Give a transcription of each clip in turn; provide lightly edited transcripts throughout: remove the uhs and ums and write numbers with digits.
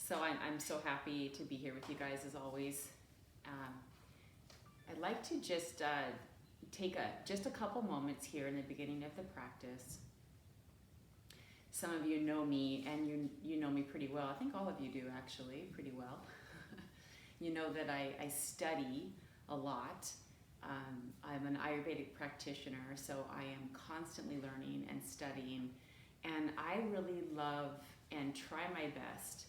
So I'm so happy to be here with you guys as always. I'd like to just take just a couple moments here in the beginning of the practice. Some of you know me, and you know me pretty well. I think all of you do actually pretty well. You know that I study a lot. I'm an Ayurvedic practitioner, so I am constantly learning and studying, and I really love and try my best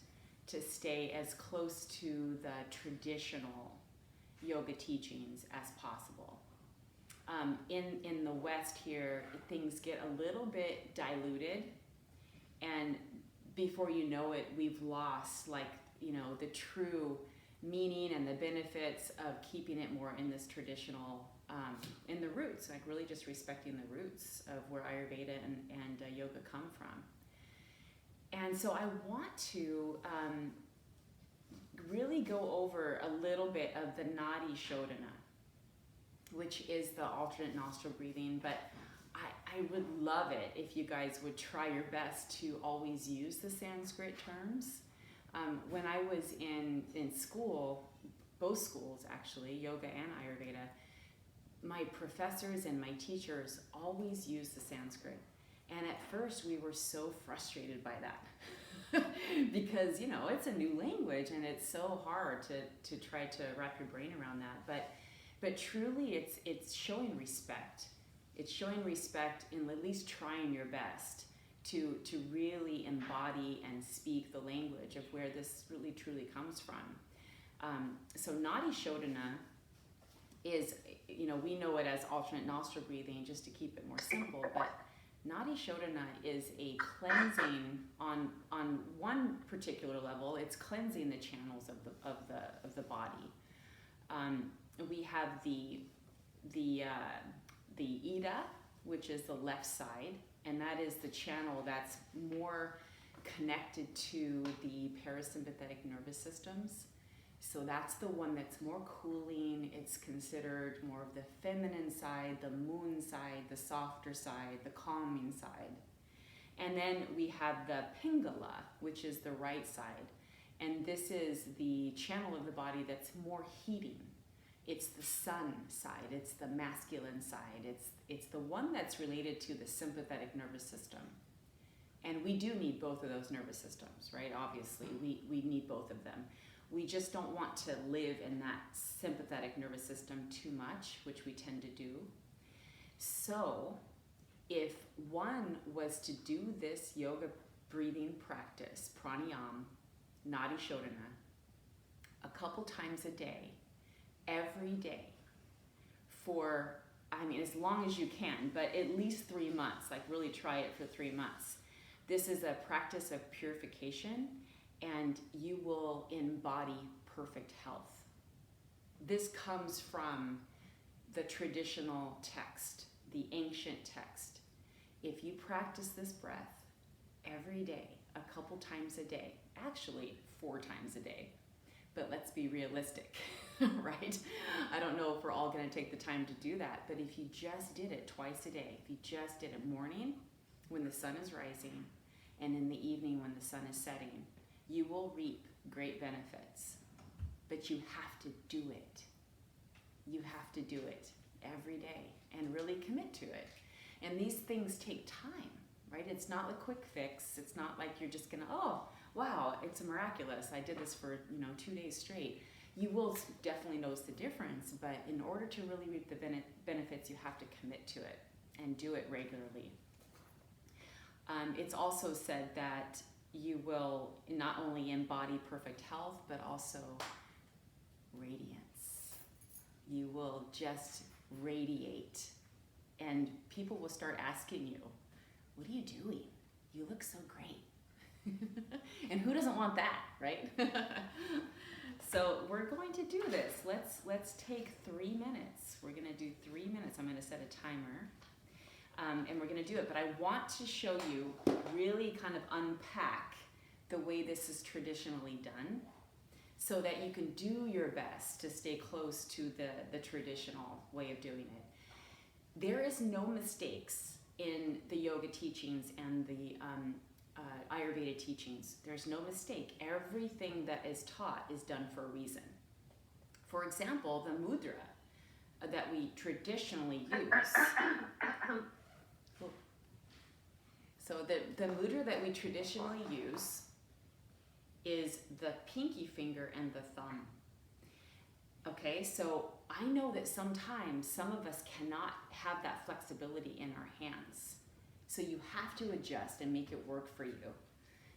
to stay as close to the traditional yoga teachings as possible. In the West here, things get a little bit diluted, and before you know it, we've lost the true meaning and the benefits of keeping it more in this traditional, in the roots, like really just respecting the roots of where Ayurveda and yoga come from. And so I want to really go over a little bit of the Nadi Shodhana, which is the alternate nostril breathing, but I would love it if you guys would try your best to always use the Sanskrit terms. When I was in school, both schools actually, yoga and Ayurveda, my professors and my teachers always used the Sanskrit. And at first we were so frustrated by that because, it's a new language and it's so hard to try to wrap your brain around that. But truly it's showing respect. It's showing respect in at least trying your best to really embody and speak the language of where this really truly comes from. So Nadi Shodhana is, we know it as alternate nostril breathing just to keep it more simple, but Nadi Shodhana is a cleansing on one particular level. It's cleansing the channels of the body. We have the Ida, which is the left side, and that is the channel that's more connected to the parasympathetic nervous systems. So that's the one that's more cooling. It's considered more of the feminine side, the moon side, the softer side, the calming side. And then we have the Pingala, which is the right side. And this is the channel of the body that's more heating. It's the sun side, it's the masculine side, it's the one that's related to the sympathetic nervous system. And we do need both of those nervous systems, right? Obviously, we need both of them. We just don't want to live in that sympathetic nervous system too much, which we tend to do. So if one was to do this yoga breathing practice, pranayama, Nadi Shodhana, a couple times a day, every day, for, as long as you can, but at least 3 months, really try it for 3 months. This is a practice of purification, and you will embody perfect health. This comes from the traditional text, the ancient text. If you practice this breath every day, a couple times a day, actually 4 times a day, but let's be realistic, right? I don't know if we're all going to take the time to do that, but if you just did it twice a day, if you just did it morning when the sun is rising and in the evening when the sun is setting, you will reap great benefits. But you have to do it. You have to do it every day and really commit to it. And these things take time, right? It's not a quick fix. It's not like you're just gonna, oh, wow, it's miraculous. I did this for 2 days straight. You will definitely notice the difference, but in order to really reap the benefits, you have to commit to it and do it regularly. It's also said that you will not only embody perfect health, but also radiance. You will just radiate, and people will start asking you, what are you doing? You look so great. And who doesn't want that, right? So we're going to do this. Let's take 3 minutes. We're going to do 3 minutes. I'm going to set a timer, and we're going to do it. But I want to show you, really kind of unpack the way this is traditionally done, so that you can do your best to stay close to the traditional way of doing it. There is no mistakes in the yoga teachings and the Ayurveda teachings. There's no mistake. Everything that is taught is done for a reason. For example, the mudra that we traditionally use. So the mudra that we traditionally use is the pinky finger and the thumb. Okay, so I know that sometimes some of us cannot have that flexibility in our hands. So you have to adjust and make it work for you.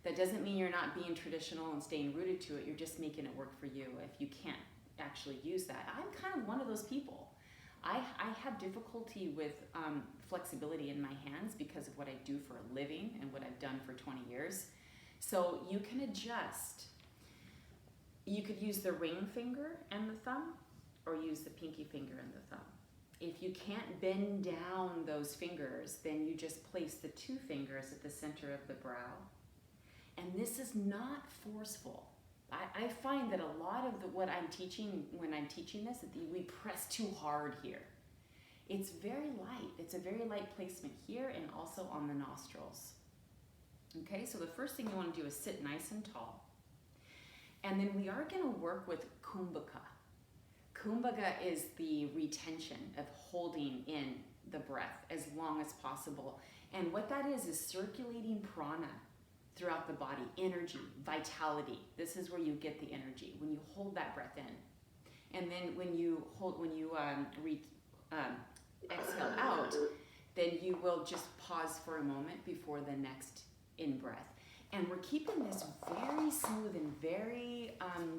That doesn't mean you're not being traditional and staying rooted to it. You're just making it work for you if you can't actually use that. I'm kind of one of those people. I have difficulty with flexibility in my hands because of what I do for a living and what I've done for 20 years. So you can adjust. You could use the ring finger and the thumb, or use the pinky finger and the thumb. If you can't bend down those fingers, then you just place the two fingers at the center of the brow. And this is not forceful. I find that a lot of what I'm teaching, when I'm teaching this, we press too hard here. It's very light. It's a very light placement here and also on the nostrils. Okay, so the first thing you want to do is sit nice and tall. And then we are going to work with kumbhaka. Kumbhaka is the retention of holding in the breath as long as possible. And what that is circulating prana throughout the body, energy, vitality. This is where you get the energy, when you hold that breath in. And then when you exhale out, then you will just pause for a moment before the next in-breath. And we're keeping this very smooth and very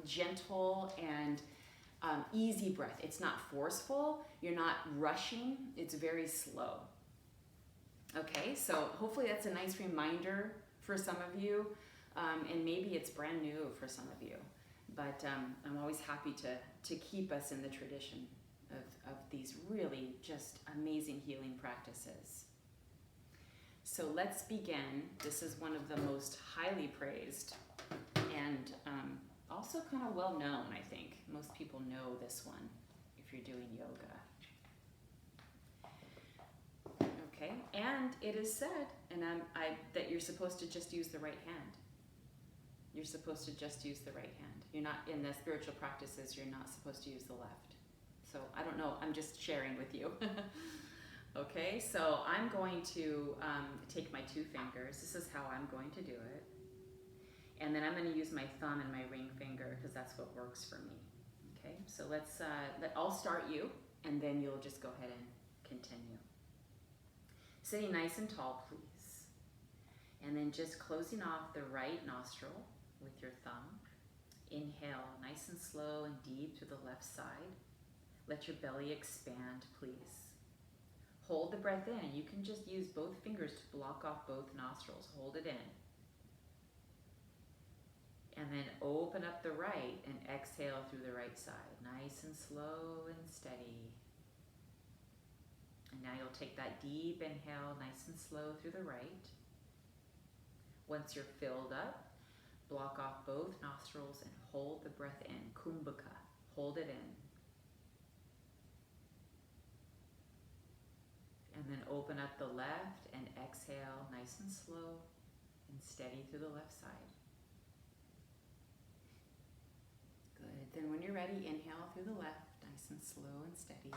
gentle and easy breath. It's not forceful. You're not rushing. It's very slow. Okay, so hopefully that's a nice reminder for some of you, and maybe it's brand new for some of you. But I'm always happy to keep us in the tradition of these really just amazing healing practices. So let's begin. This is one of the most highly praised and also kind of well known, I think. Most people know this one if you're doing yoga. Okay, and it is said, and that you're supposed to just use the right hand. You're supposed to just use the right hand. You're not, in the spiritual practices, you're not supposed to use the left. So I don't know, I'm just sharing with you. Okay, so I'm going to take my two fingers. This is how I'm going to do it. And then I'm going to use my thumb and my ring finger because that's what works for me. Okay, so I'll start you, and then you'll just go ahead and continue. Sitting nice and tall, please. And then just closing off the right nostril with your thumb. Inhale nice and slow and deep to the left side. Let your belly expand, please. Hold the breath in. You can just use both fingers to block off both nostrils. Hold it in. And then open up the right and exhale through the right side. Nice and slow and steady. And now you'll take that deep inhale, nice and slow through the right. Once you're filled up, block off both nostrils and hold the breath in. Kumbhaka. Hold it in. And then open up the left and exhale nice and slow and steady through the left side. Good. Then when you're ready, inhale through the left, nice and slow and steady.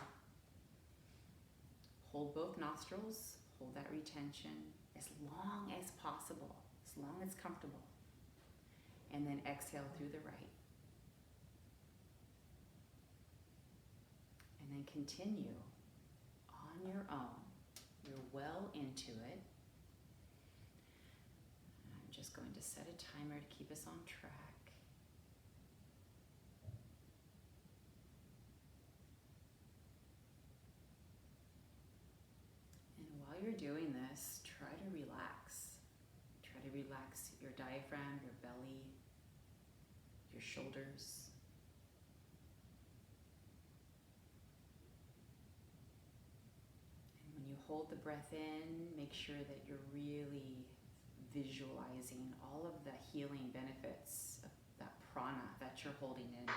Hold both nostrils, hold that retention as long as possible, as long as comfortable. And then exhale through the right. And then continue on your own. You're well into it. I'm just going to set a timer to keep us on track. And while you're doing this, try to relax. Try to relax your diaphragm, your belly, your shoulders. Hold the breath in, make sure that you're really visualizing all of the healing benefits of that prana that you're holding in.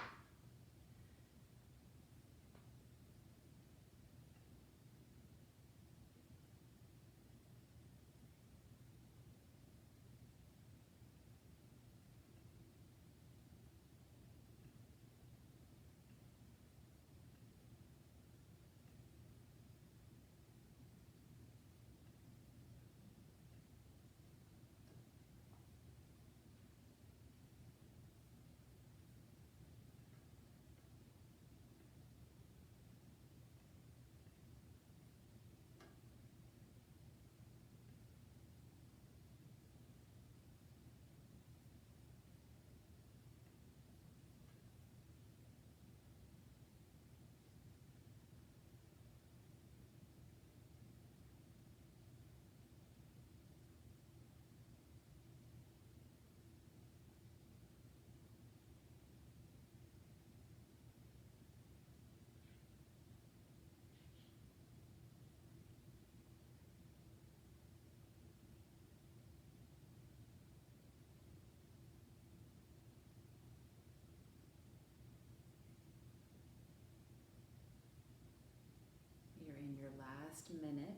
last minute.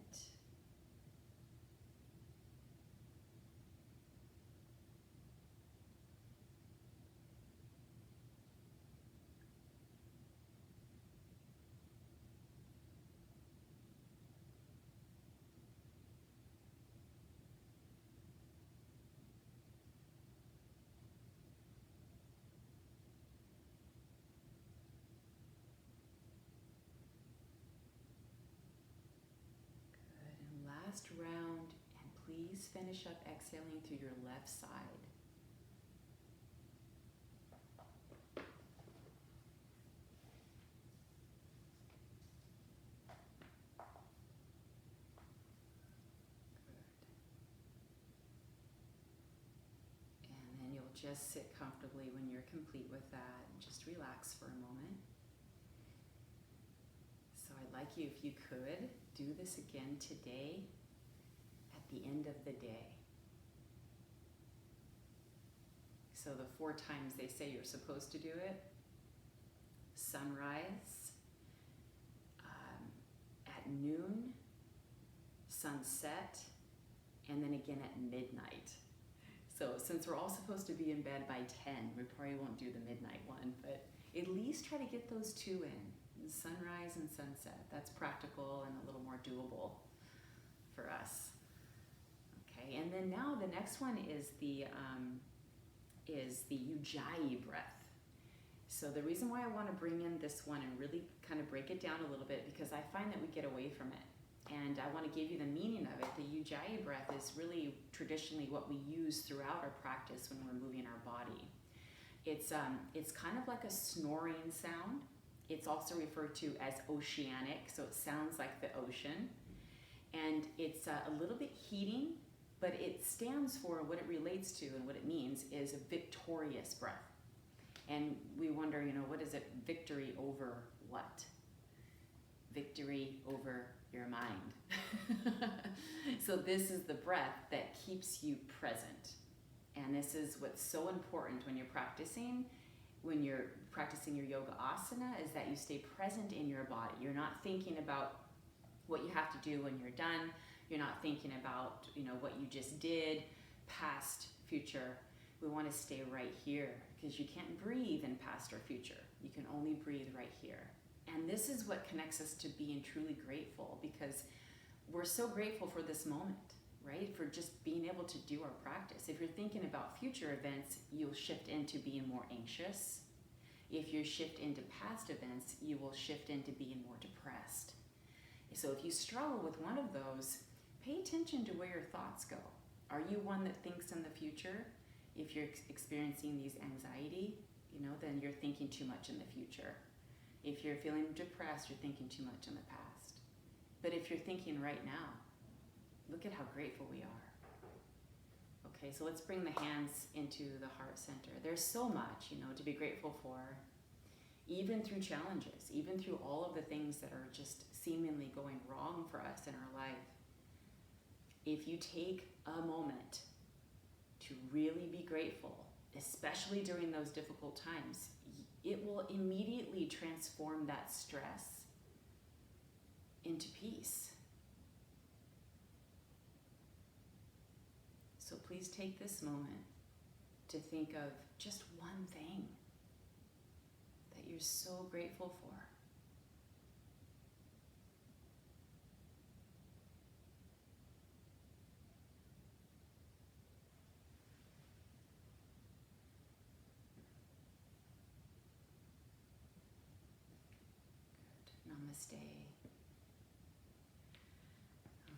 Last round, and please finish up exhaling through your left side. Good. And then you'll just sit comfortably when you're complete with that and just relax for a moment. So I'd like you, if you could, do this again today at the end of the day. So the 4 times they say you're supposed to do it: sunrise, at noon, sunset, and then again at midnight. So since we're all supposed to be in bed by 10, we probably won't do the midnight one, but at least try to get those 2 in, sunrise and sunset. That's practical and a little more doable for us. Okay, and then now the next one is the Ujjayi breath. So the reason why I want to bring in this one and really kind of break it down a little bit, because I find that we get away from it. And I want to give you the meaning of it. The Ujjayi breath is really traditionally what we use throughout our practice when we're moving our body. It's kind of like a snoring sound. It's also referred to as oceanic, so it sounds like the ocean. And it's a little bit heating, but it stands for, what it relates to and what it means is a victorious breath. And we wonder, what is it? Victory over what? Victory over your mind. So this is the breath that keeps you present. And this is what's so important when you're practicing your yoga asana, is that you stay present in your body. You're not thinking about what you have to do when you're done. You're not thinking about, what you just did, past, future. We want to stay right here, because you can't breathe in past or future. You can only breathe right here. And this is what connects us to being truly grateful, because we're so grateful for this moment, right? For just being able to do our practice. If you're thinking about future events, you'll shift into being more anxious. If you shift into past events, you will shift into being more depressed. So if you struggle with one of those, pay attention to where your thoughts go. Are you one that thinks in the future? If you're experiencing these anxiety, then you're thinking too much in the future. If you're feeling depressed, you're thinking too much in the past. But if you're thinking right now, look at how grateful we are. Okay, so let's bring the hands into the heart center. There's so much, to be grateful for, even through challenges, even through all of the things that are just seemingly going wrong for us in our life. If you take a moment to really be grateful, especially during those difficult times, it will immediately transform that stress into peace. So please take this moment to think of just one thing that you're so grateful for. Namaste.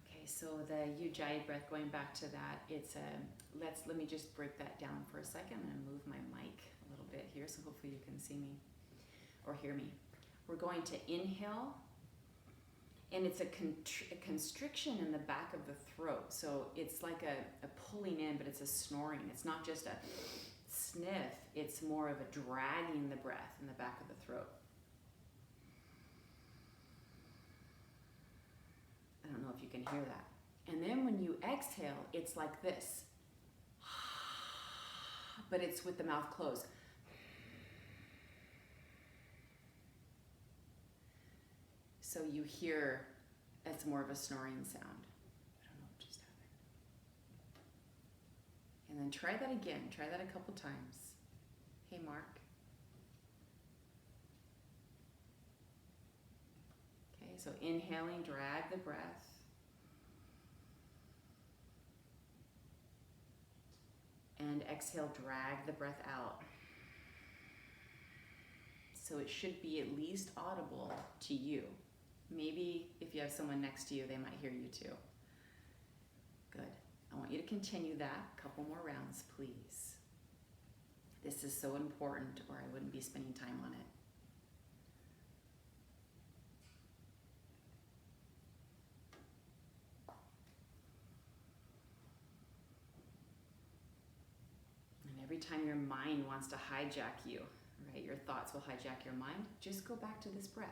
Okay, so the Ujjayi breath, going back to that, it's let me just break that down for a second. I'm going to move my mic a little bit here, so hopefully you can see me or hear me. We're going to inhale, and it's a constriction in the back of the throat. So it's like a pulling in, but it's a snoring. It's not just a sniff, it's more of a dragging the breath in the back of the throat. I don't know if you can hear that. And then when you exhale, it's like this, but it's with the mouth closed. So you hear It's more of a snoring sound. I don't know what just happened. And then try that again. Try that a couple times. Hey, Mark. Okay, so inhaling, drag the breath. And exhale, drag the breath out. So it should be at least audible to you. Maybe if you have someone next to you, they might hear you too. Good. I want you to continue that. A couple more rounds, please. This is so important, or I wouldn't be spending time on it. And every time your mind wants to hijack you, right, your thoughts will hijack your mind, just go back to this breath.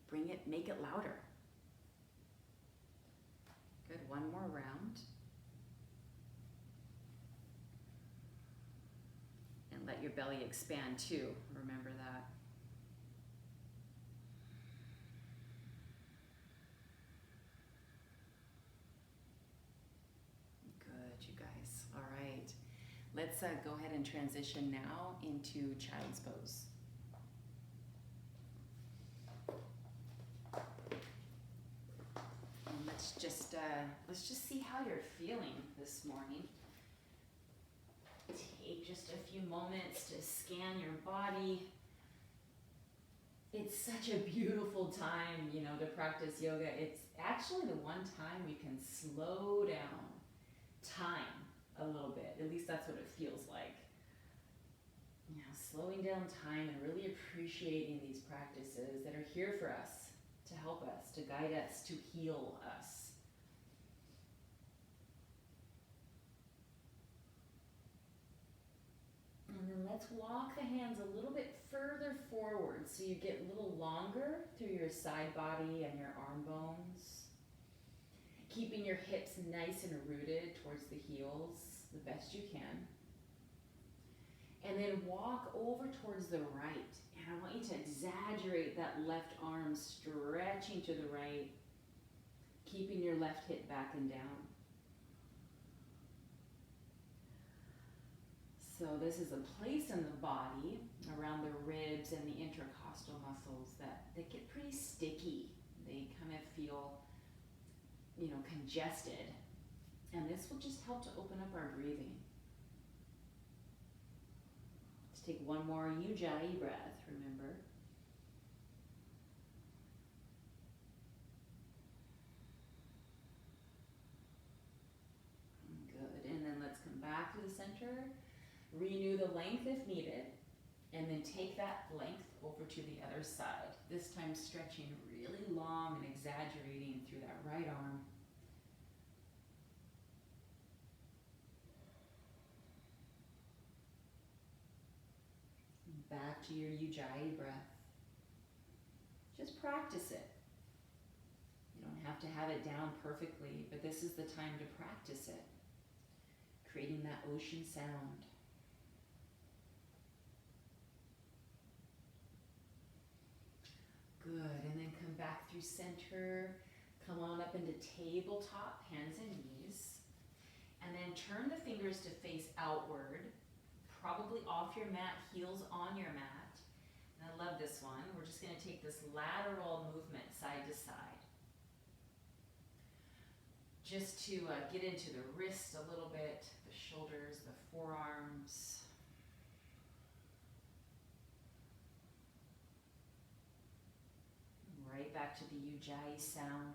Bring it, make it louder. Good, one more round. And let your belly expand too, remember that. Good, you guys, all right. Let's go ahead and transition now into child's pose. And let's just see how you're feeling this morning. Take just a few moments to scan your body. It's such a beautiful time, to practice yoga. It's actually the one time we can slow down time a little bit. At least that's what it feels like. Slowing down time and really appreciating these practices that are here for us, to help us, to guide us, to heal us. And then let's walk the hands a little bit further forward so you get a little longer through your side body and your arm bones. Keeping your hips nice and rooted towards the heels the best you can. And then walk over towards the right. And I want you to exaggerate that left arm stretching to the right, keeping your left hip back and down. So this is a place in the body around the ribs and the intercostal muscles that get pretty sticky. They kind of feel, congested. And this will just help to open up our breathing. Let's take one more Ujjayi breath, remember. Good, and then let's come back to the center. Renew the length if needed, and then take that length over to the other side. This time stretching really long and exaggerating through that right arm. Back to your Ujjayi breath. Just practice it. You don't have to have it down perfectly, but this is the time to practice it. Creating that ocean sound. Good, and then come back through center. Come on up into tabletop, hands and knees. And then turn the fingers to face outward. Probably off your mat, heels on your mat. And I love this one. We're just going to take this lateral movement side to side. Just to get into the wrists a little bit, the shoulders, the forearms. Right back to the Ujjayi sound.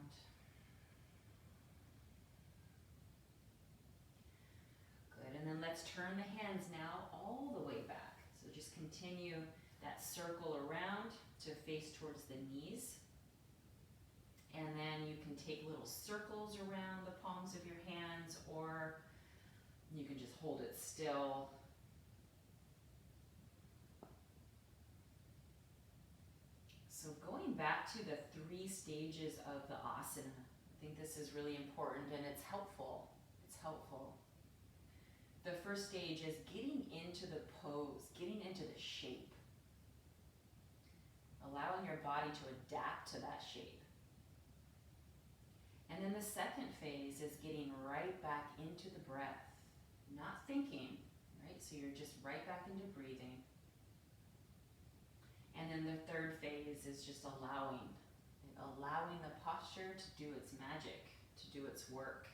Good, and then let's turn the hands now all the way back. So just continue that circle around to face towards the knees. And then you can take little circles around the palms of your hands, or you can just hold it still. So going back to the 3 stages of the asana, I think this is really important and it's helpful. It's helpful. The first stage is getting into the pose, getting into the shape. Allowing your body to adapt to that shape. And then the second phase is getting right back into the breath, not thinking, right? So you're just right back into breathing. And then the third phase is just allowing the posture to do its magic, to do its work.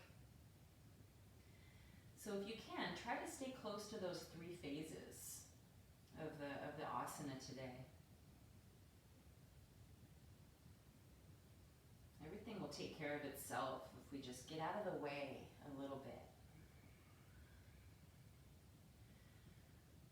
So if you can, try to stay close to those three phases of the asana today. Everything will take care of itself if we just get out of the way a little bit.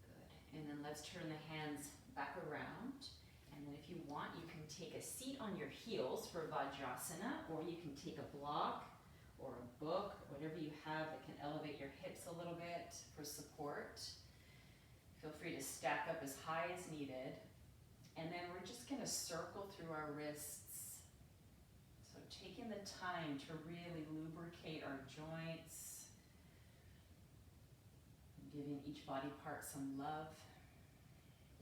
Good. And then let's turn the hands back around. And then if you want, you can take a seat on your heels for Vajrasana, or you can take a block or a book, whatever you have that can elevate your hips a little bit for support. Feel free to stack up as high as needed. And then we're just gonna circle through our wrists. So taking the time to really lubricate our joints, giving each body part some love,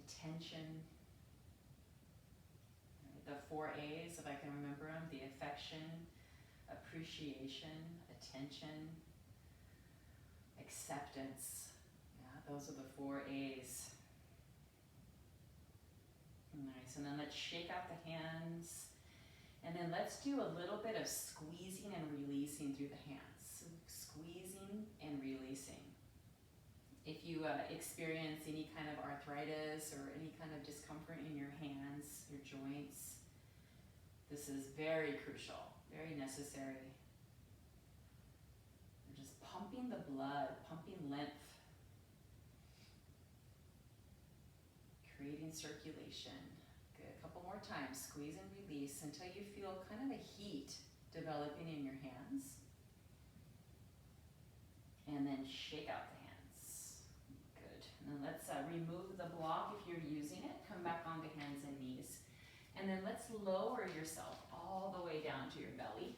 attention. The 4 A's, if I can remember them, the affection, appreciation, attention, acceptance. Yeah, those are the 4 A's. Nice, and then let's shake out the hands. And then let's do a little bit of squeezing and releasing through the hands. So squeezing and releasing. If you experience any kind of arthritis or any kind of discomfort in your hands, your joints, this is very crucial, very necessary. We're just pumping the blood, pumping lymph, creating circulation. Good, a couple more times, squeeze and release until you feel kind of a heat developing in your hands. And then shake out the hands. Good, and then let's remove the block if you're using it. Come back onto hands and knees. And then let's lower yourself all the way down to your belly.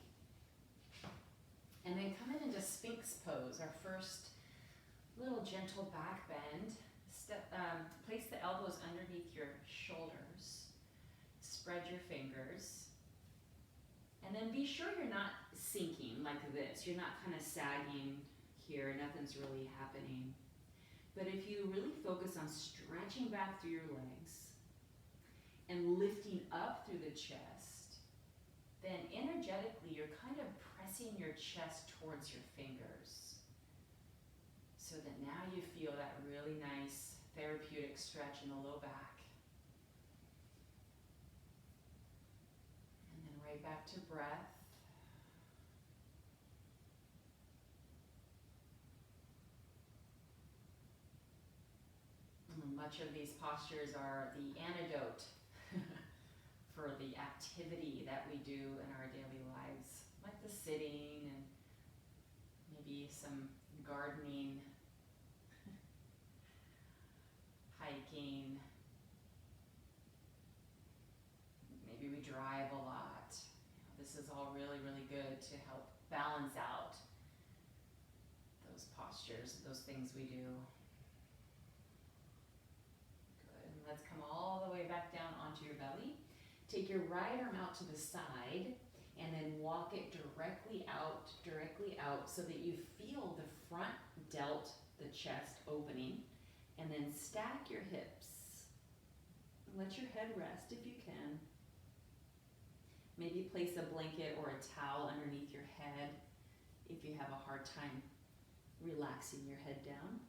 And then come in into Sphinx pose, our first little gentle back bend. Place the elbows underneath your shoulders. Spread your fingers. And then be sure you're not sinking like this. You're not kind of sagging here. Nothing's really happening. But if you really focus on stretching back through your legs and lifting up through the chest, then energetically you're kind of pressing your chest towards your fingers, so that now you feel that really nice therapeutic stretch in the low back. And then right back to breath. Much of these postures are the antidote for the activity that we do in our daily lives, like the sitting and maybe some gardening, hiking, maybe we drive a lot. This is all really, really good to help balance out those postures, those things we do. Let's come all the way back down onto your belly. Take your right arm out to the side and then walk it directly out so that you feel the front delt, the chest opening, and then stack your hips. Let your head rest if you can. Maybe place a blanket or a towel underneath your head if you have a hard time relaxing your head down.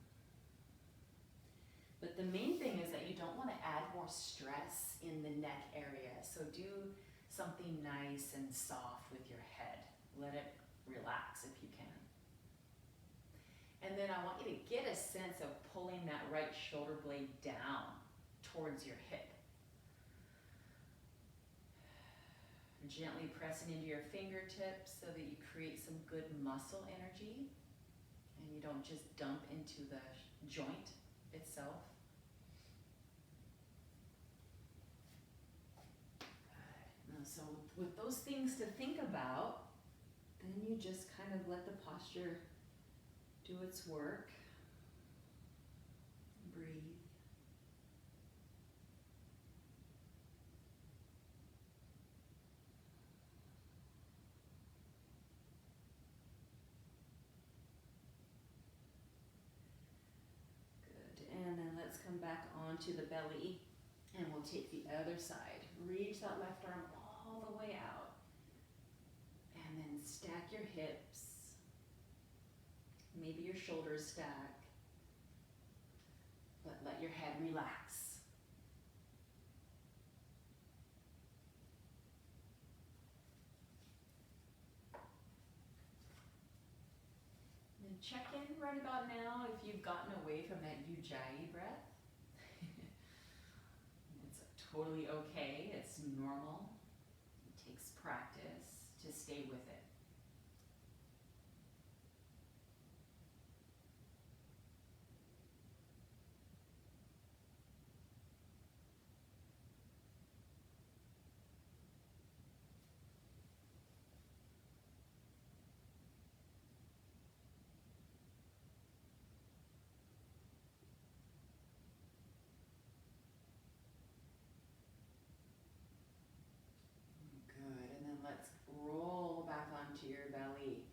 But the main thing is that you don't want to add more stress in the neck area. So do something nice and soft with your head. Let it relax if you can. And then I want you to get a sense of pulling that right shoulder blade down towards your hip. Gently pressing into your fingertips so that you create some good muscle energy and you don't just dump into the joint itself. So with those things to think about, then you just kind of let the posture do its work. Breathe. come back onto the belly, and we'll take the other side. Reach that left arm all the way out. And then stack your hips. Maybe your shoulders stack. But let your head relax. And check in right about now if you've gotten away from that ujjayi breath. It's totally okay. It's normal. It takes practice to stay with it. Let's roll back onto your belly,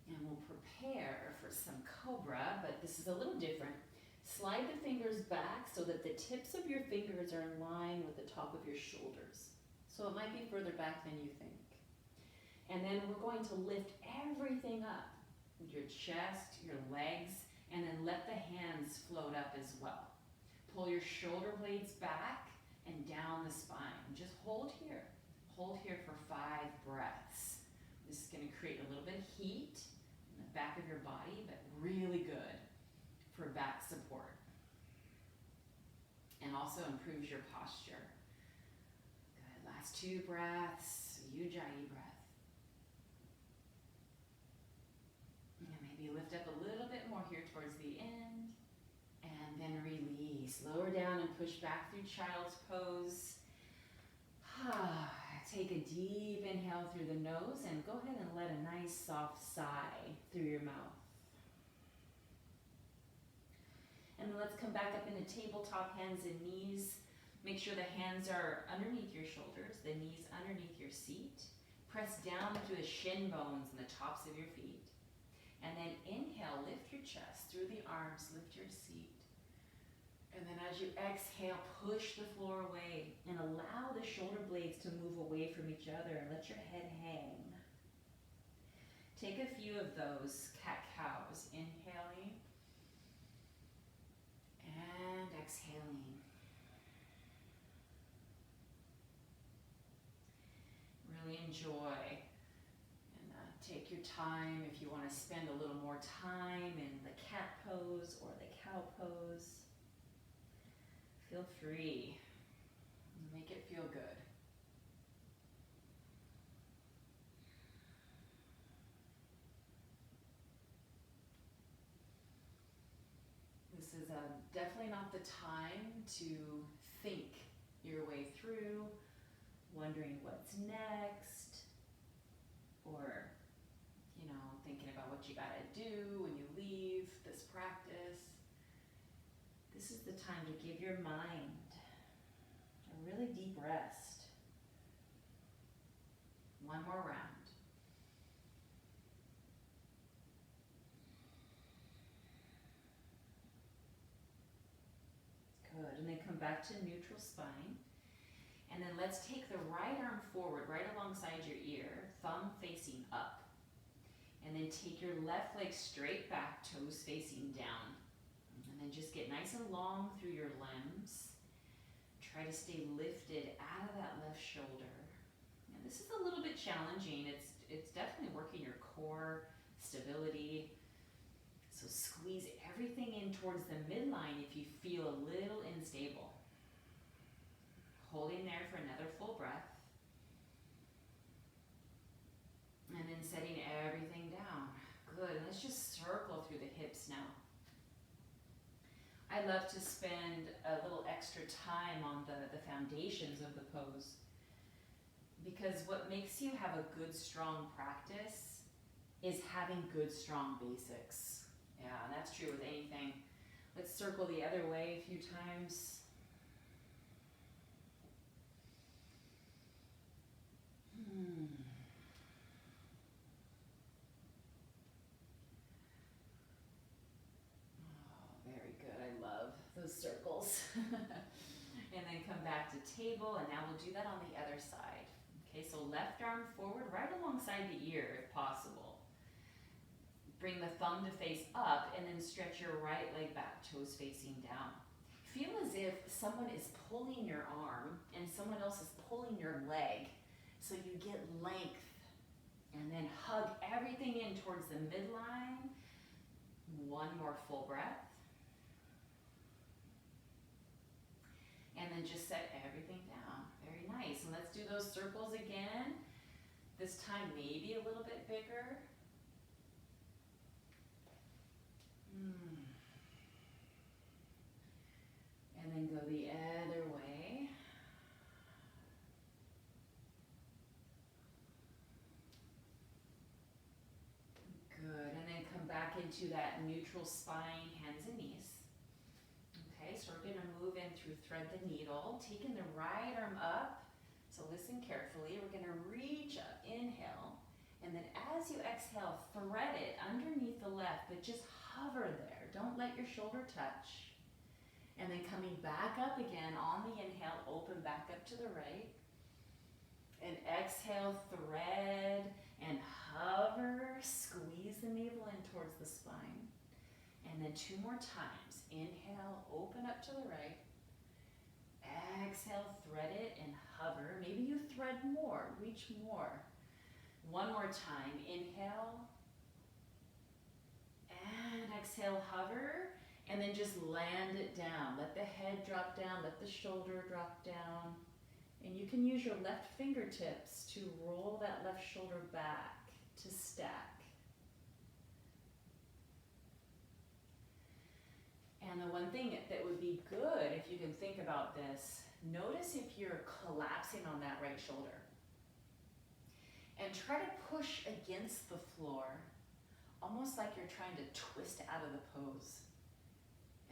and we'll prepare for some cobra, but this is a little different. Slide the fingers back so that the tips of your fingers are in line with the top of your shoulders. So it might be further back than you think. And then we're going to lift everything up, your chest, your legs, and then let the hands float up as well. Pull your shoulder blades back and down the spine. Just hold here. Hold here for 5 breaths. This is going to create a little bit of heat in the back of your body, but really good for back support. And also improves your posture. Good. Last 2 breaths, ujjayi breath. And maybe lift up a little bit more here towards the end. And then release. Lower down and push back through child's pose. Take a deep inhale through the nose and go ahead and let a nice soft sigh through your mouth. And then let's come back up into tabletop, hands and knees. Make sure the hands are underneath your shoulders, the knees underneath your seat. Press down into the shin bones and the tops of your feet. And then inhale, lift your chest through the arms, lift your seat. And then as you exhale, push the floor away and allow the shoulder blades to move away from each other and let your head hang. Take a few of those cat-cows, inhaling and exhaling. Really enjoy and take your time if you want to spend a little more time in the cat pose or the cow pose. Feel free. Make it feel good. This is definitely not the time to think your way through, wondering what's next, or, thinking about what you gotta do when you leave this practice. This is the time to give your mind a really deep rest. One more round. Good, and then come back to neutral spine. And then let's take the right arm forward, right alongside your ear, thumb facing up. And then take your left leg straight back, toes facing down. And then just get nice and long through your limbs. Try to stay lifted out of that left shoulder. And this is a little bit challenging. It's definitely working your core stability. So squeeze everything in towards the midline if you feel a little unstable. Holding there for another full breath. And then setting everything down. Good. Let's just circle through the hips now. I love to spend a little extra time on the foundations of the pose, because what makes you have a good, strong practice is having good, strong basics. Yeah, that's true with anything. Let's circle the other way a few times. Very good. I love those circles. And then come back to table, and now we'll do that on the other side. Okay, so left arm forward, right alongside the ear if possible. Bring the thumb to face up, and then stretch your right leg back, toes facing down. Feel as if someone is pulling your arm and someone else is pulling your leg, so you get length. And then hug everything in towards the midline. One more full breath. And then just set everything down. Very nice. And let's do those circles again. This time maybe a little bit bigger. And then go the other way. Good. And then come back into that neutral spine, hands and knees. Okay, so we're going to move in through thread the needle, taking the right arm up. So listen carefully. We're going to reach up, inhale, and then as you exhale, thread it underneath the left, but just hover there. Don't let your shoulder touch. And then coming back up again on the inhale, open back up to the right. And exhale, thread and hover, squeeze the navel in towards the spine. And then 2 more times. Inhale, open up to the right. Exhale, thread it and hover. Maybe you thread more, reach more. 1 more time. Inhale. And exhale, hover. And then just land it down. Let the head drop down, let the shoulder drop down. And you can use your left fingertips to roll that left shoulder back to stack. And the one thing that would be good, if you can think about this, notice if you're collapsing on that right shoulder. And try to push against the floor, almost like you're trying to twist out of the pose.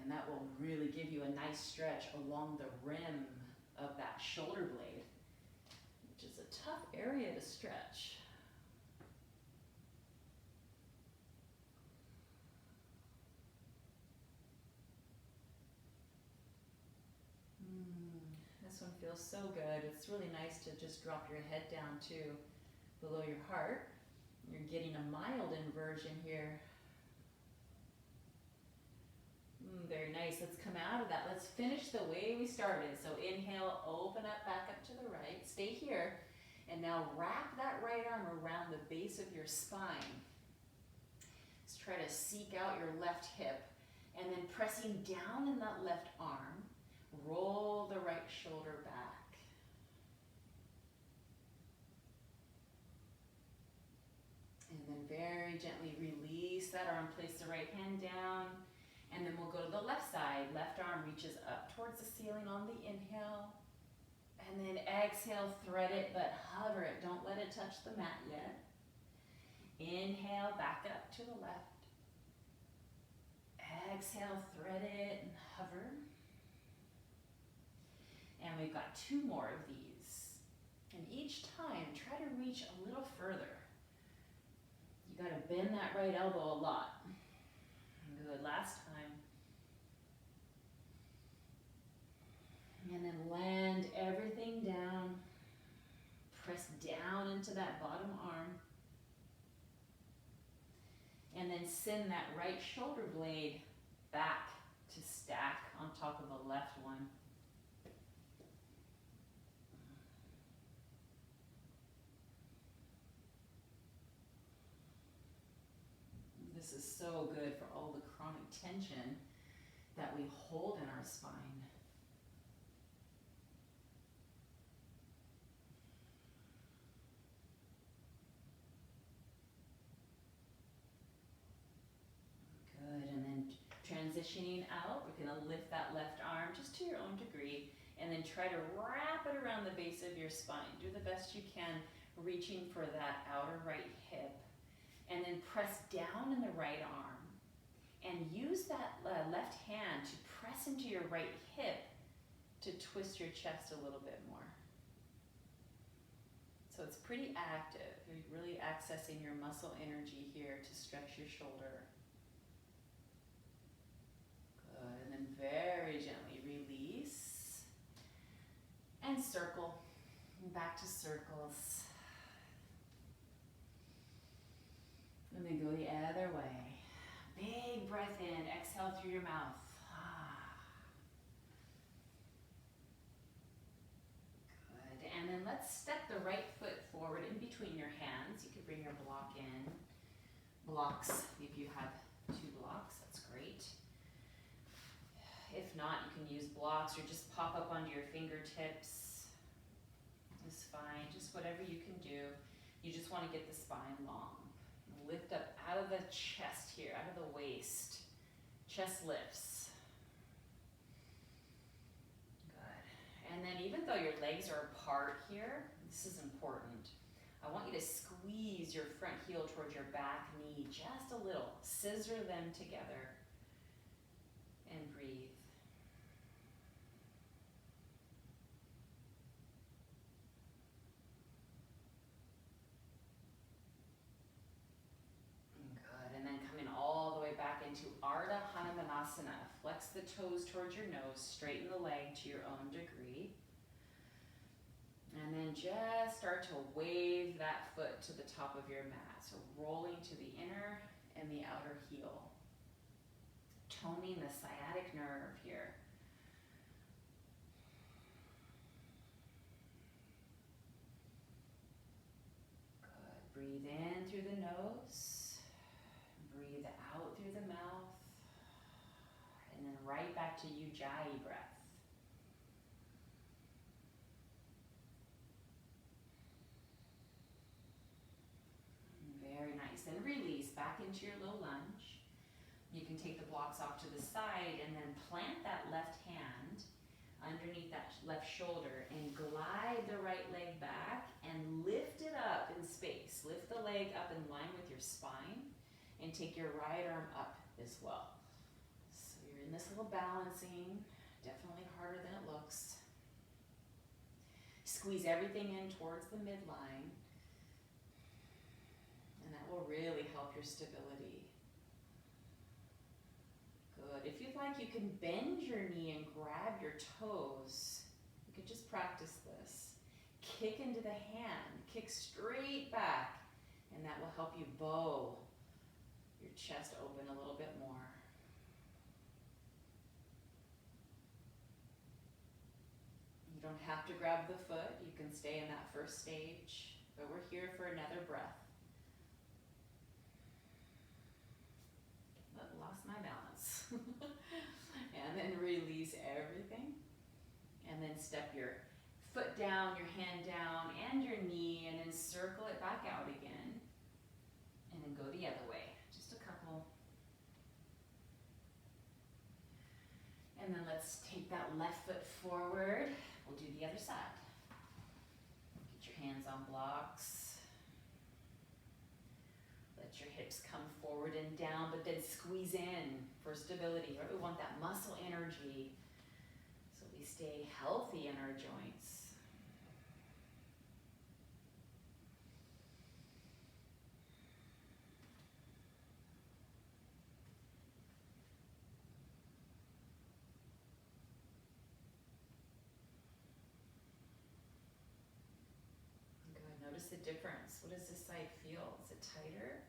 And that will really give you a nice stretch along the rim of that shoulder blade, which is a tough area to stretch. This one feels so good. It's really nice to just drop your head down too, below your heart. You're getting a mild inversion here. Very nice. Let's come out of that. Let's finish the way we started. So inhale, open up, back up to the right. Stay here. And now wrap that right arm around the base of your spine. Let's try to seek out your left hip. And then pressing down in that left arm, roll the right shoulder back. And then very gently release that arm. Place the right hand down. And then we'll go to the left side. Left arm reaches up towards the ceiling on the inhale. And then exhale, thread it, but hover it. Don't let it touch the mat yet. Inhale, back up to the left. Exhale, thread it and hover. And we've got 2 more of these. And each time, try to reach a little further. You gotta bend that right elbow a lot. Good, last time. And then land everything down. Press down into that bottom arm. And then send that right shoulder blade back to stack on top of the left one. This is so good for all the chronic tension that we hold in our spine. Good, and then transitioning out, we're gonna lift that left arm just to your own degree, and then try to wrap it around the base of your spine. Do the best you can, reaching for that outer right hip. And then press down in the right arm and use that left hand to press into your right hip to twist your chest a little bit more. So it's pretty active. You're really accessing your muscle energy here to stretch your shoulder. Good, and then very back to circles. And then go the other way. Big breath in, exhale through your mouth. Good, and then let's step the right foot forward in between your hands. You could bring your block in. Blocks, if you have 2 blocks, that's great. If not, you can use blocks or just pop up onto your fingertips. It's fine, just whatever you can do. You just want to get the spine long. Lift up out of the chest here, out of the waist. Chest lifts. Good. And then even though your legs are apart here, this is important. I want you to squeeze your front heel towards your back knee just a little. Scissor them together. And breathe. Into Ardha Hanumanasana. Flex the toes towards your nose, straighten the leg to your own degree. And then just start to wave that foot to the top of your mat. So rolling to the inner and the outer heel. Toning the sciatic nerve here. Good. Breathe in through the nose. Breathe out through the mouth, and then right back to Ujjayi breath. Very nice. Then release back into your low lunge. You can take the blocks off to the side and then plant that left hand underneath that left shoulder and glide the right leg back and lift it up in space. Lift the leg up in line with your spine. And take your right arm up as well. So you're in this little balancing, definitely harder than it looks. Squeeze everything in towards the midline, and that will really help your stability. Good. If you'd like, you can bend your knee and grab your toes. You could just practice this. Kick into the hand, kick straight back, and that will help you bow your chest open a little bit more. You don't have to grab the foot. You can stay in that first stage, but we're here for another breath. Lost my balance. And then release everything. And then step your foot down, your hand down, and your knee, and then circle it back out again. And then go the other way. And then let's take that left foot forward. We'll do the other side. Get your hands on blocks. Let your hips come forward and down, but then squeeze in for stability. Right? We want that muscle energy so we stay healthy in our joints. Notice the difference. What does this side feel? Is it tighter?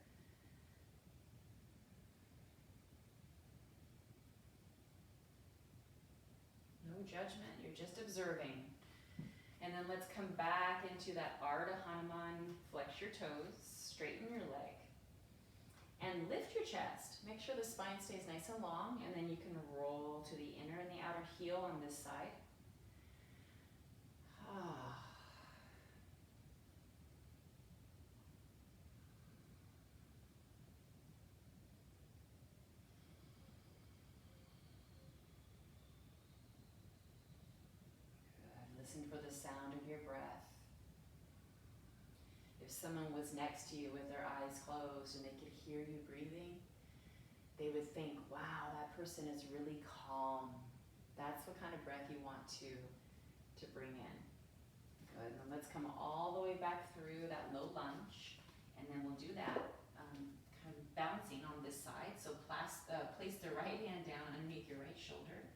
No judgment, you're just observing. And then let's come back into that Ardha Hanuman. Flex your toes, straighten your leg, and lift your chest. Make sure the spine stays nice and long, and then you can roll to the inner and the outer heel on this side. Listen for the sound of your breath. If someone was next to you with their eyes closed and they could hear you breathing, they would think, wow, that person is really calm. That's what kind of breath you want to bring in. Good. And then let's come all the way back through that low lunge. And then we'll do that kind of bouncing on this side. So place the right hand down underneath your right shoulder.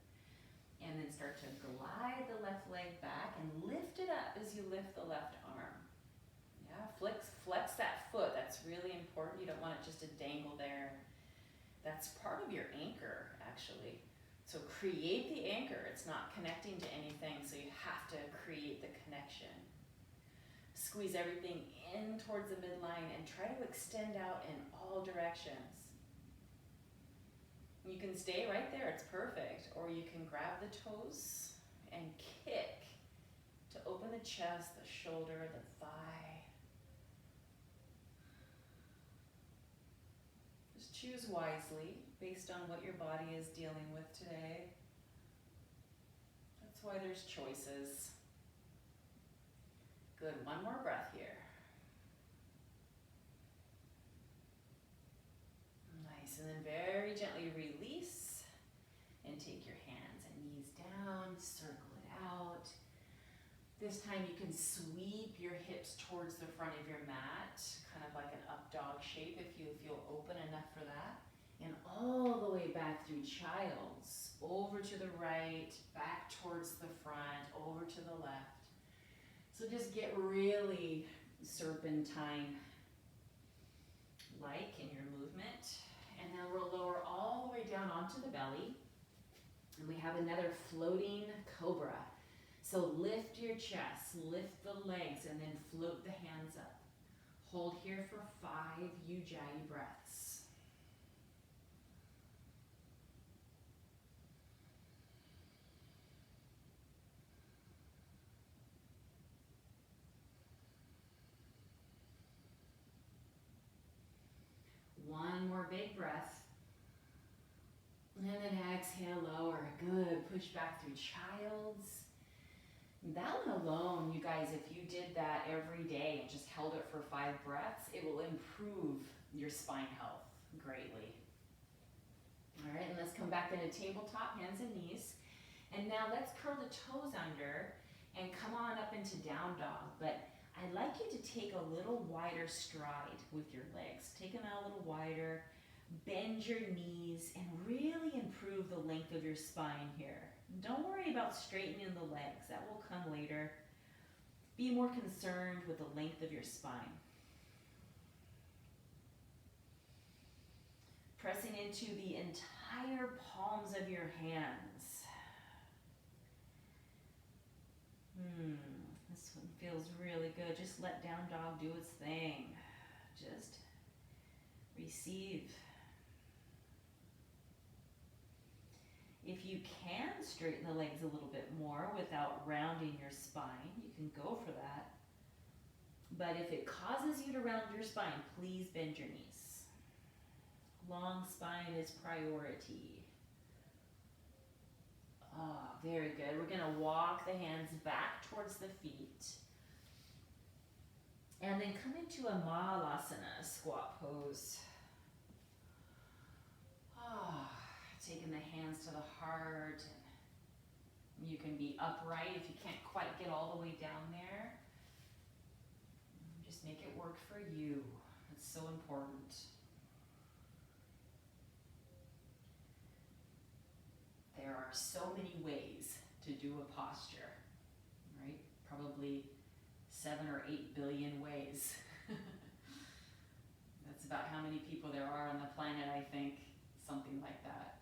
And then start to glide the left leg back and lift it up as you lift the left arm. Yeah, flex that foot. That's really important. You don't want it just to dangle there. That's part of your anchor, actually. So create the anchor. It's not connecting to anything, so you have to create the connection. Squeeze everything in towards the midline and try to extend out in all directions. You can stay right there, it's perfect. Or you can grab the toes and kick to open the chest, the shoulder, the thigh. Just choose wisely based on what your body is dealing with today. That's why there's choices. Good, one more breath here. Nice, and then very gently release and take your hands and knees down, circle it out. This time you can sweep your hips towards the front of your mat, kind of like an up dog shape if you feel open enough for that. And all the way back through child's, over to the right, back towards the front, over to the left. So just get really serpentine-like in your movement. And then we'll lower all the way down onto the belly. And we have another floating cobra. So lift your chest, lift the legs, and then float the hands up. Hold here for 5 Ujjayi breaths. One more big breath. And then exhale, lower. Good. Push back through child's. That one alone, you guys, if you did that every day and just held it for 5 breaths, it will improve your spine health greatly. All right, and let's come back into tabletop, hands and knees. And now let's curl the toes under and come on up into down dog. But I'd like you to take a little wider stride with your legs. Take them out a little wider, bend your knees, and really improve the length of your spine here. Don't worry about straightening the legs, that will come later. Be more concerned with the length of your spine. Pressing into the entire palms of your hands. This one feels really good. Just let down dog do its thing. Just receive. If you can straighten the legs a little bit more without rounding your spine, you can go for that. But if it causes you to round your spine, please bend your knees. Long spine is priority. Oh, very good. We're going to walk the hands back towards the feet. And then come into a Malasana, squat pose. Taking the hands to the heart. And you can be upright if you can't quite get all the way down there. Just make it work for you. It's so important. There are so many ways to do a posture, right? Probably 7 or 8 billion ways. That's about how many people there are on the planet, I think, something like that.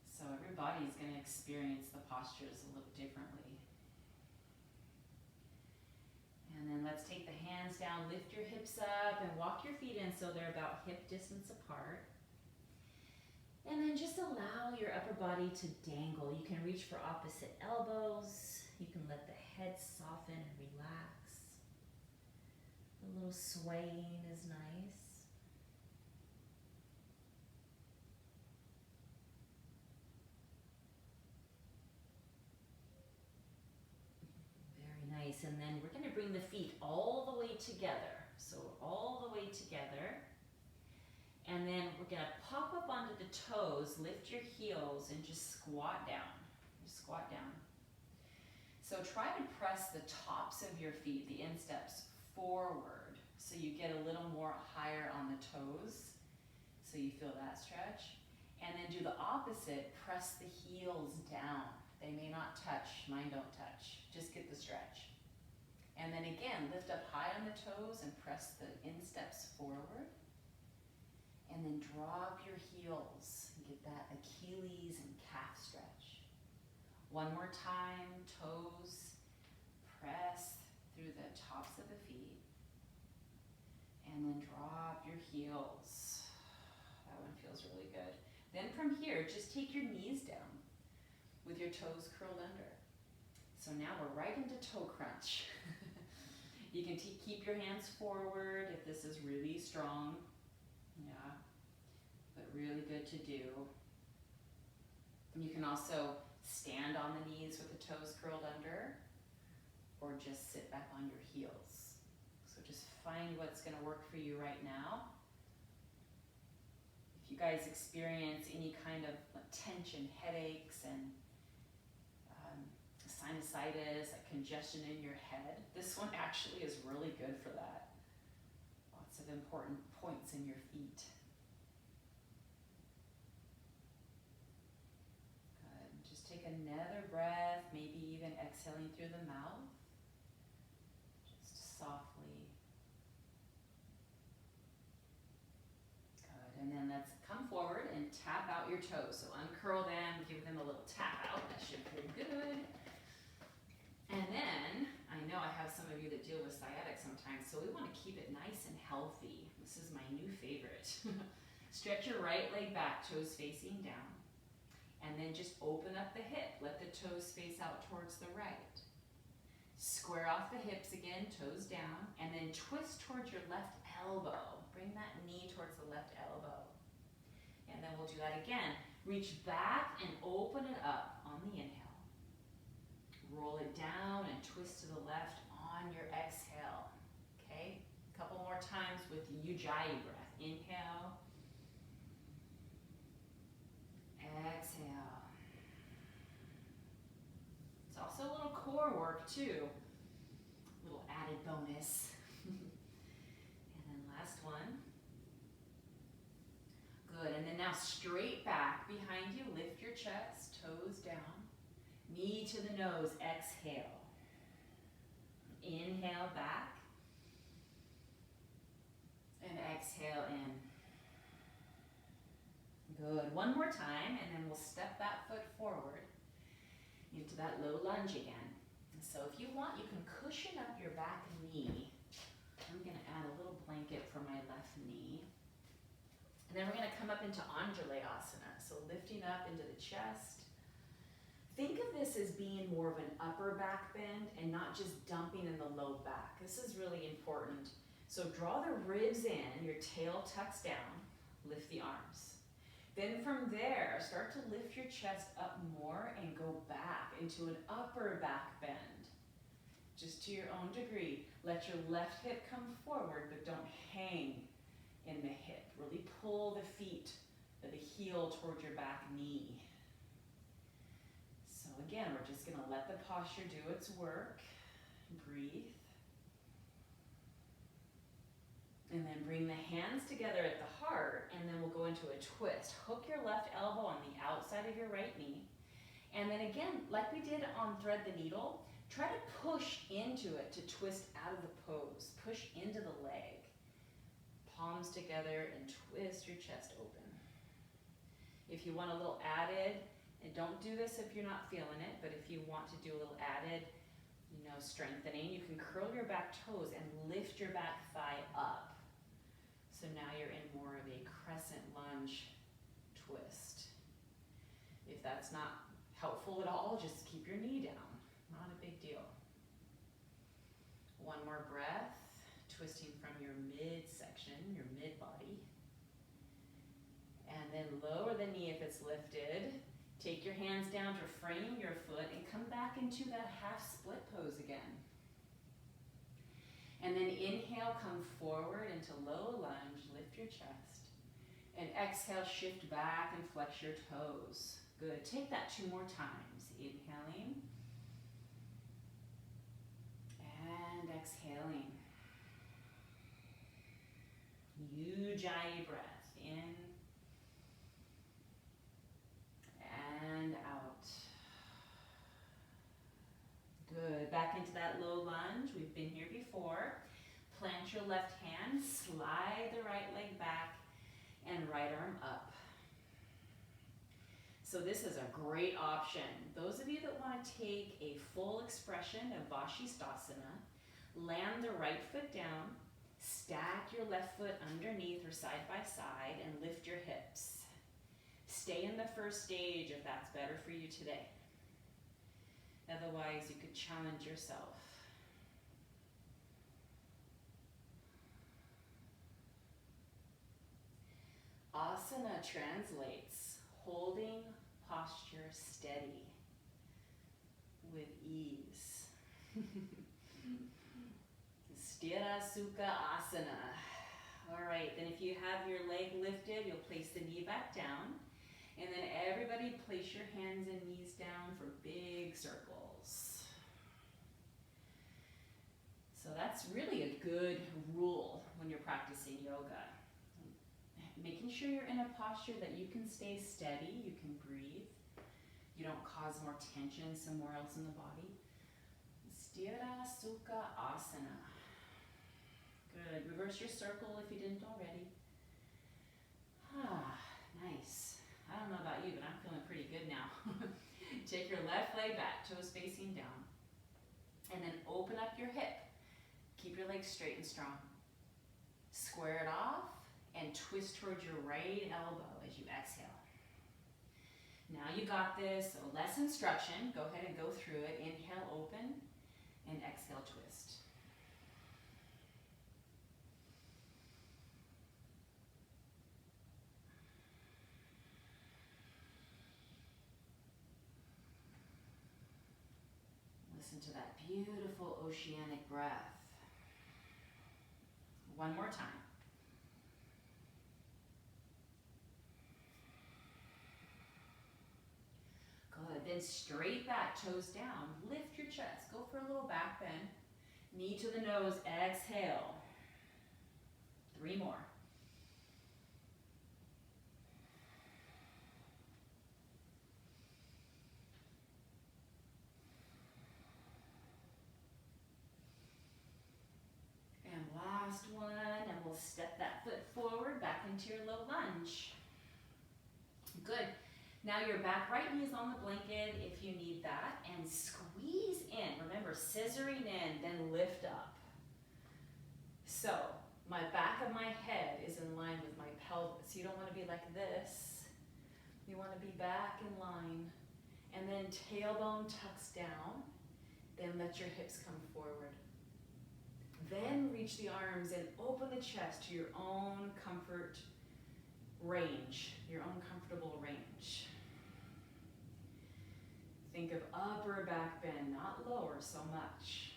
So everybody's going to experience the postures a little differently. And then let's take the hands down, lift your hips up, and walk your feet in so they're about hip distance apart. And then just allow your upper body to dangle. You can reach for opposite elbows. You can let the head soften and relax. A little swaying is nice. Very nice. And then we're going to bring the feet all the way together. So all the way together. And then we're going to pop up onto the toes, lift your heels, and just squat down. Just squat down. So try to press the tops of your feet, the insteps, forward. So you get a little more higher on the toes. So you feel that stretch. And then do the opposite, press the heels down. They may not touch, mine don't touch. Just get the stretch. And then again, lift up high on the toes and press the insteps forward. And then drop your heels and get that Achilles and calf stretch. One more time, toes, press through the tops of the feet. And then drop your heels. That one feels really good. Then from here, just take your knees down with your toes curled under. So now we're right into toe crunch. You can keep your hands forward if this is really strong. Yeah, but really good to do. You can also stand on the knees with the toes curled under, or just sit back on your heels. So just find what's going to work for you right now. If you guys experience any kind of tension, headaches, and sinusitis, congestion in your head, this one actually is really good for that. Lots of important points in your feet. Good. Just take another breath, maybe even exhaling through the mouth. Just softly. Good. And then let's come forward and tap out your toes. So uncurl them, give them a little tap out. That should feel good. And then, I know I have some of you that deal with sciatic sometimes, so we want to keep it nice and healthy. This is my new favorite. Stretch your right leg back, toes facing down. And then just open up the hip. Let the toes face out towards the right. Square off the hips again, toes down. And then twist towards your left elbow. Bring that knee towards the left elbow. And then we'll do that again. Reach back and open it up on the inhale. Roll it down and twist to the left on your exhale. Okay? A couple more times with Ujjayi breath. Inhale. Exhale. It's also a little core work too. A little added bonus. And then last one. Good. And then now straight back behind you. Lift your chest, toes down. Knee to the nose, exhale. Inhale back. And exhale in. Good. One more time, and then we'll step that foot forward into that low lunge again. So if you want, you can cushion up your back knee. I'm going to add a little blanket for my left knee. And then we're going to come up into Anjalayasana. So lifting up into the chest. Think of this as being more of an upper back bend and not just dumping in the low back. This is really important. So draw the ribs in, your tail tucks down, lift the arms. Then from there, start to lift your chest up more and go back into an upper back bend. Just to your own degree. Let your left hip come forward, but don't hang in the hip. Really pull the feet or the heel toward your back knee. So again, we're just going to let the posture do its work. Breathe. And then bring the hands together at the heart, and then we'll go into a twist. Hook your left elbow on the outside of your right knee. And then again, like we did on Thread the Needle, try to push into it to twist out of the pose. Push into the leg. Palms together and twist your chest open. If you want a little added, and don't do this if you're not feeling it, but if you want to do a little added, strengthening, you can curl your back toes and lift your back thigh up. So now you're in more of a crescent lunge twist. If that's not helpful at all, just keep your knee down. Not a big deal. One more breath, twisting from your midsection, your mid-body. And then lower the knee if it's lifted. Take your hands down to frame your foot and come back into that half split pose again. And then inhale, come forward into low lunge, lift your chest. And exhale, shift back and flex your toes. Good, take that 2 more times. Inhaling. And exhaling. Ujjayi breath, in. Plant your left hand, slide the right leg back, and right arm up. So this is a great option. Those of you that want to take a full expression of Vashisthasana, land the right foot down, stack your left foot underneath or side by side, and lift your hips. Stay in the first stage if that's better for you today. Otherwise, you could challenge yourself. Asana translates holding posture steady with ease. Sthira Sukha Asana. All right, then if you have your leg lifted, you'll place the knee back down. And then everybody place your hands and knees down for big circles. So that's really a good rule when you're practicing yoga. Making sure you're in a posture that you can stay steady, you can breathe, you don't cause more tension somewhere else in the body. Sthira Sukha Asana. Good. Reverse your circle if you didn't already. Nice. I don't know about you, but I'm feeling pretty good now. Take your left leg back, toes facing down. And then open up your hip. Keep your legs straight and strong. Square it off and twist towards your right elbow as you exhale. Now you got this, so less instruction. Go ahead and go through it. Inhale, open, and exhale, twist. Listen to that beautiful oceanic breath. One more time. Good, then straight back, toes down. Lift your chest, go for a little back bend. Knee to the nose, exhale. 3 more. And last one, and we'll step that foot forward, back into your low lunge. Good. Now your back right knee is on the blanket if you need that, and squeeze in. Remember, scissoring in, then lift up. So my back of my head is in line with my pelvis. You don't want to be like this. You want to be back in line, and then tailbone tucks down. Then let your hips come forward. Then reach the arms and open the chest to your own comfort range, your own comfortable range. Think of upper back bend, not lower so much.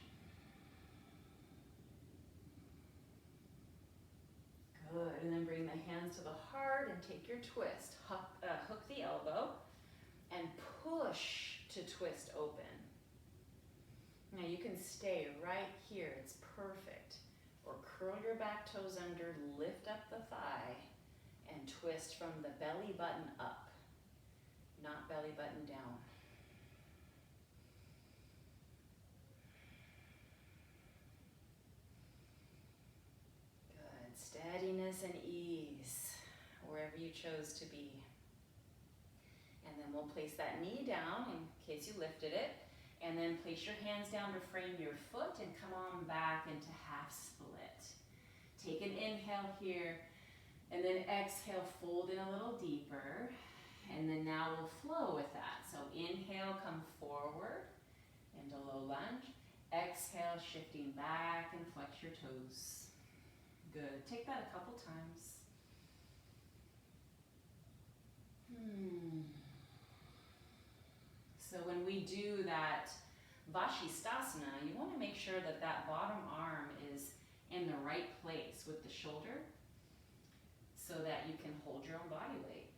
Good, and then bring the hands to the heart and take your twist. Hook the elbow and push to twist open. Now you can stay right here, it's perfect. Or curl your back toes under, lift up the thigh, and twist from the belly button up, not belly button down. Good, steadiness and ease, wherever you chose to be. And then we'll place that knee down in case you lifted it. And then place your hands down to frame your foot and come on back into half split. Take an inhale here, and then exhale, fold in a little deeper. And then now we'll flow with that. So inhale, come forward into low lunge. Exhale, shifting back and flex your toes. Good, take that a couple times. So when we do that Vashisthasana, you want to make sure that that bottom arm is in the right place with the shoulder so that you can hold your own body weight.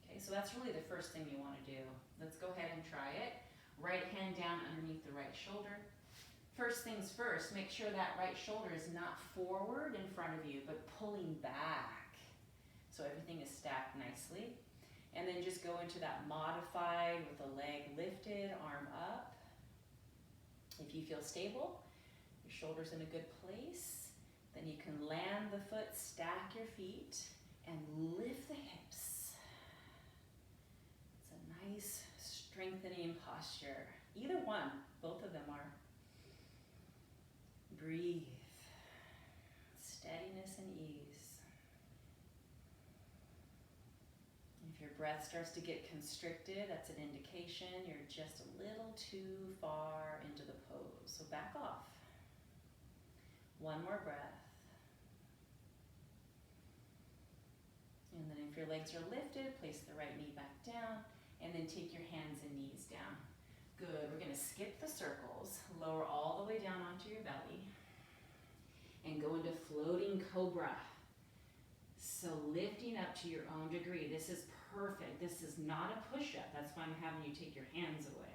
Okay, so that's really the first thing you want to do. Let's go ahead and try it. Right hand down underneath the right shoulder. First things first, make sure that right shoulder is not forward in front of you, but pulling back. So everything is stacked nicely. And then just go into that modified with the leg lifted, arm up. If you feel stable, your shoulder's in a good place, Then you can land the foot, stack your feet, and lift the hips. It's a nice strengthening posture. Either one, both of them are. Breathe. Steadiness and ease. If your breath starts to get constricted, that's an indication you're just a little too far into the pose. So back off. One more breath. And then if your legs are lifted, place the right knee back down, and then take your hands and knees down. Good, we're gonna skip the circles, lower all the way down onto your belly, and go into floating cobra. So lifting up to your own degree. This is perfect. This is not a push-up. That's why I'm having you take your hands away.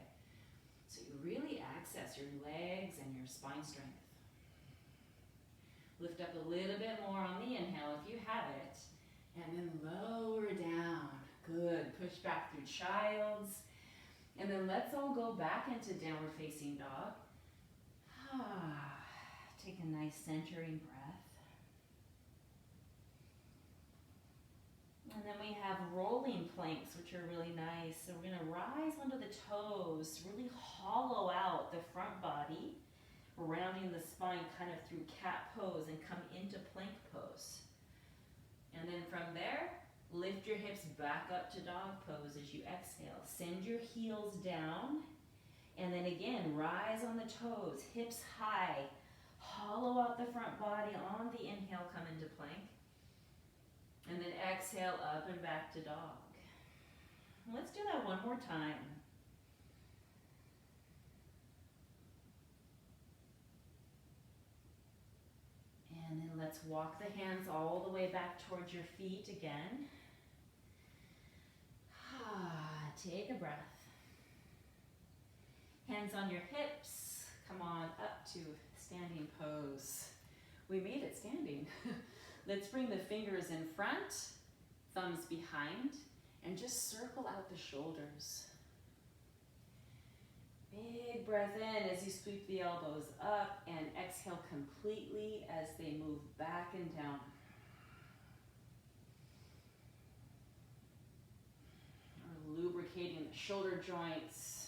So you really access your legs and your spine strength. Lift up a little bit more on the inhale if you have it, and then lower down. Good, push back through child's. And then let's all go back into downward facing dog. Take a nice centering breath. And then we have rolling planks, which are really nice. So we're gonna rise onto the toes, really hollow out the front body, rounding the spine kind of through cat pose and come into plank pose. And then from there, lift your hips back up to dog pose as you exhale. Send your heels down, and then again, rise on the toes, hips high. Hollow out the front body on the inhale, come into plank. And then exhale up and back to dog. Let's do that one more time. And then let's walk the hands all the way back towards your feet again. Take a breath. Hands on your hips. Come on up to standing pose. We made it standing. Let's bring the fingers in front, thumbs behind, and just circle out the shoulders. Big breath in as you sweep the elbows up, and exhale completely as they move back and down. We're lubricating the shoulder joints.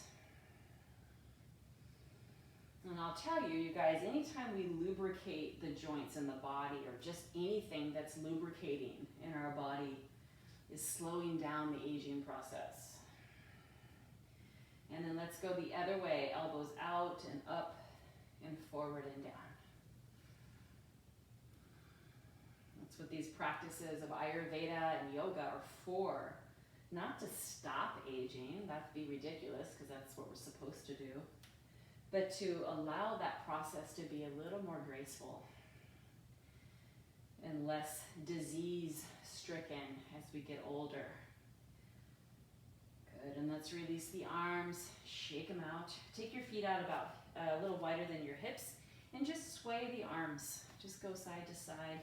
And I'll tell you, you guys, anytime we lubricate the joints in the body, or just anything that's lubricating in our body, is slowing down the aging process. And then let's go the other way, elbows out and up and forward and down. That's what these practices of Ayurveda and yoga are for. Not to stop aging, that'd be ridiculous because that's what we're supposed to do, but to allow that process to be a little more graceful and less disease-stricken as we get older. Good, and let's release the arms, shake them out. Take your feet out about a little wider than your hips and just sway the arms. Just go side to side.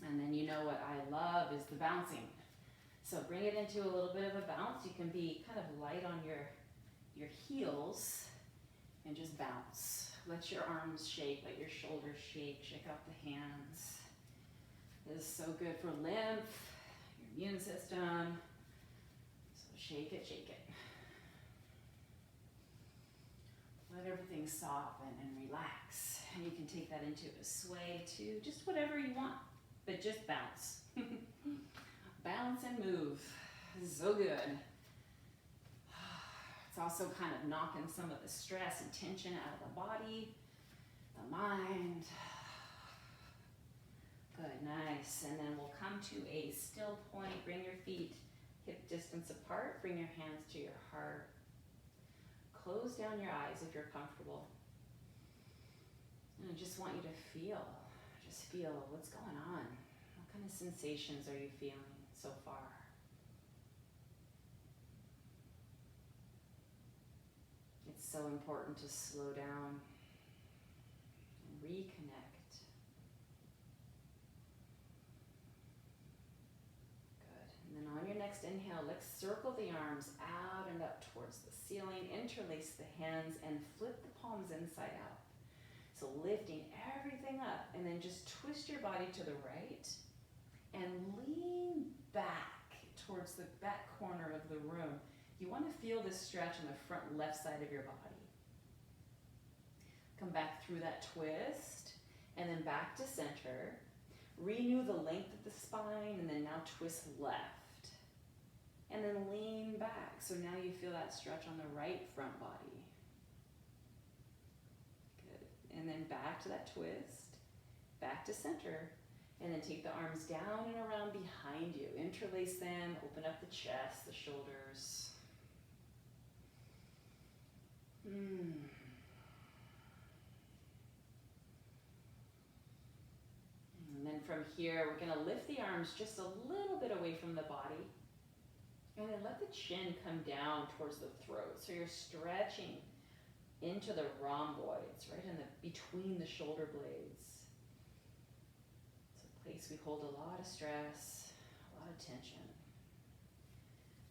And then you know what I love is the bouncing. So bring it into a little bit of a bounce. You can be kind of light on your heels and just bounce. Let your arms shake, let your shoulders shake, shake out the hands. This is so good for lymph, your immune system. So shake it, shake it. Let everything soften and relax. And you can take that into a sway too, just whatever you want, but just bounce. Bounce and move. So good. It's also kind of knocking some of the stress and tension out of the body, the mind. Good, nice. And then we'll come to a still point. Bring your feet hip distance apart. Bring your hands to your heart. Close down your eyes if you're comfortable. And I just want you to feel, what's going on. What kind of sensations are you feeling so far? It's so important to slow down and reconnect. Good. And then on your next inhale, let's circle the arms out and up towards the ceiling, interlace the hands, and flip the palms inside out. So lifting everything up, and then just twist your body to the right and lean back towards the back corner of the room. You want to feel this stretch on the front left side of your body. Come back through that twist, and then back to center. Renew the length of the spine, and then now twist left. And then lean back. So now you feel that stretch on the right front body. Good. And then back to that twist, back to center. And then take the arms down and around behind you. Interlace them, open up the chest, the shoulders. And then from here, we're gonna lift the arms just a little bit away from the body. And then let the chin come down towards the throat. So you're stretching into the rhomboids, right in the between the shoulder blades. Place we hold a lot of stress, a lot of tension.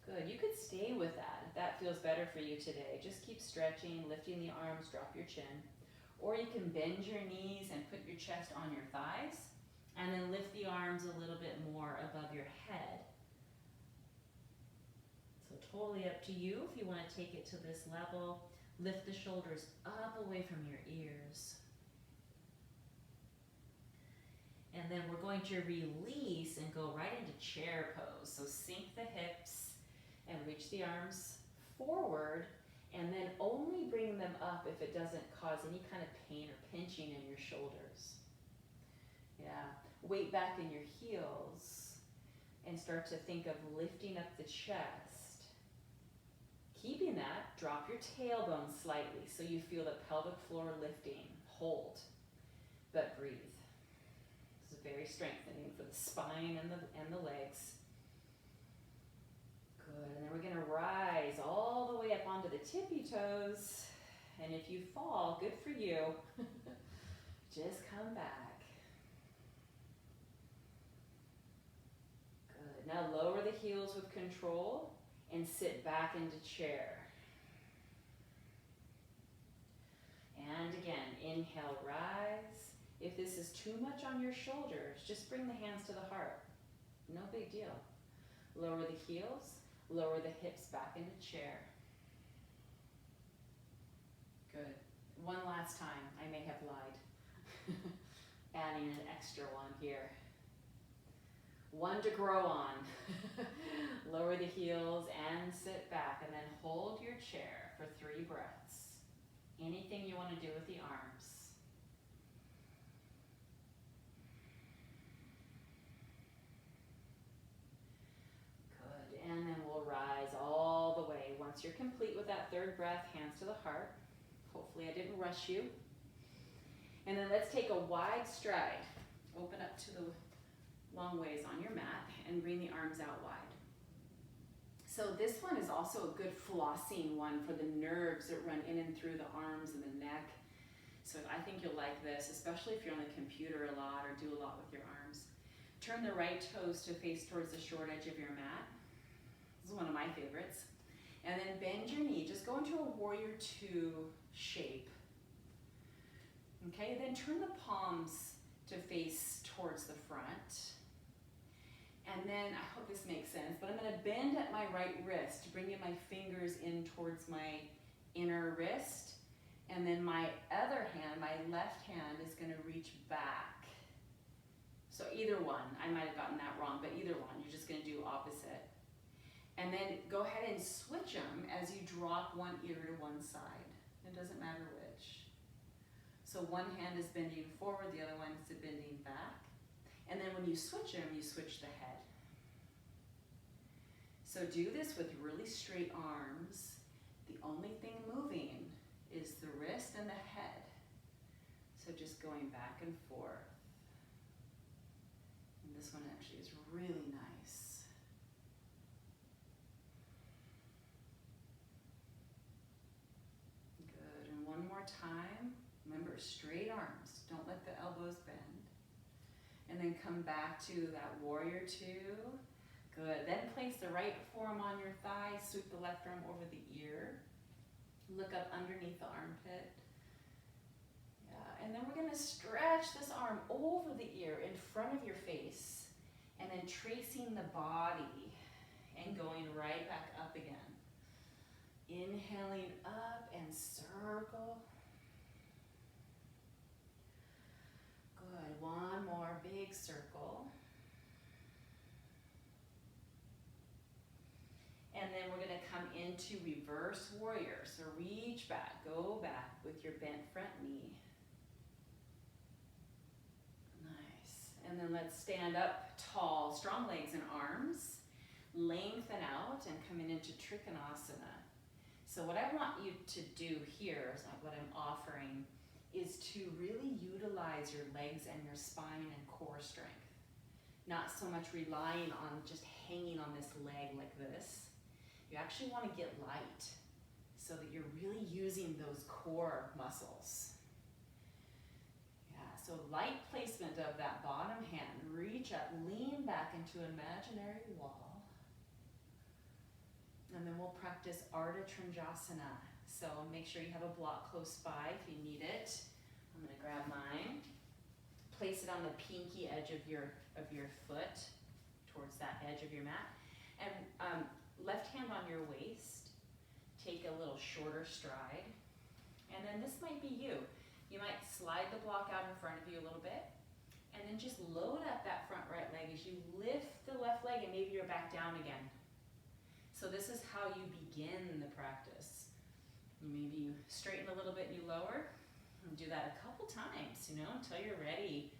Good, you could stay with that if that feels better for you today. Just keep stretching, lifting the arms, drop your chin. Or you can bend your knees and put your chest on your thighs, and then lift the arms a little bit more above your head. So totally up to you if you want to take it to this level. Lift the shoulders up away from your ears. And then we're going to release and go right into chair pose. So sink the hips and reach the arms forward, and then only bring them up if it doesn't cause any kind of pain or pinching in your shoulders. Yeah, weight back in your heels and start to think of lifting up the chest. Keeping that, drop your tailbone slightly so you feel the pelvic floor lifting. Hold, but breathe. Very strengthening for the spine and the legs. Good, and then we're gonna rise all the way up onto the tippy toes. And if you fall, good for you. Just come back. Good, now lower the heels with control and sit back into chair. And again, inhale, rise. If this is too much on your shoulders, just bring the hands to the heart. No big deal. Lower the heels, lower the hips back into chair. Good. One last time. I may have lied. Adding an extra one here. One to grow on. Lower the heels and sit back, and then hold your chair for 3 breaths. Anything you want to do with the arms. And then we'll rise all the way. Once you're complete with that 3rd breath, hands to the heart. Hopefully I didn't rush you. And then let's take a wide stride. Open up to the long ways on your mat and bring the arms out wide. So this one is also a good flossing one for the nerves that run in and through the arms and the neck. So I think you'll like this, especially if you're on the computer a lot or do a lot with your arms. Turn the right toes to face towards the short edge of your mat. This is one of my favorites. And then bend your knee. Just go into a warrior 2 shape. Okay, then turn the palms to face towards the front. And then, I hope this makes sense, but I'm gonna bend at my right wrist, bringing my fingers in towards my inner wrist. And then my other hand, my left hand, is gonna reach back. So either one, I might have gotten that wrong, but either one, you're just gonna do opposite. And then go ahead and switch them as you drop one ear to one side. It doesn't matter which. So one hand is bending forward, the other one is bending back. And then when you switch them, you switch the head. So do this with really straight arms. The only thing moving is the wrist and the head. So just going back and forth. And this one actually is really nice. One more time. Remember, straight arms. Don't let the elbows bend. And then come back to that warrior 2. Good. Then place the right forearm on your thigh, sweep the left arm over the ear. Look up underneath the armpit. Yeah, and then we're gonna stretch this arm over the ear in front of your face, and then tracing the body and going right back up again. Inhaling up and circle. Good, one more big circle. And then we're gonna come into reverse warrior. So reach back, go back with your bent front knee. Nice. And then let's stand up tall, strong legs and arms. Lengthen out and coming into Trikonasana. So what I want you to do here, is like what I'm offering, is to really utilize your legs and your spine and core strength. Not so much relying on just hanging on this leg like this. You actually want to get light so that you're really using those core muscles. Yeah, so light placement of that bottom hand. Reach up, lean back into an imaginary wall. And then we'll practice Ardha Trikonasana. So make sure you have a block close by if you need it. I'm gonna grab mine. Place it on the pinky edge of your foot, towards that edge of your mat. And left hand on your waist. Take a little shorter stride. And then this might be you. You might slide the block out in front of you a little bit. And then just load up that front right leg as you lift the left leg and maybe you're back down again. So this is how you begin the practice. Maybe you straighten a little bit and you lower. And do that a couple times, you know, until you're ready,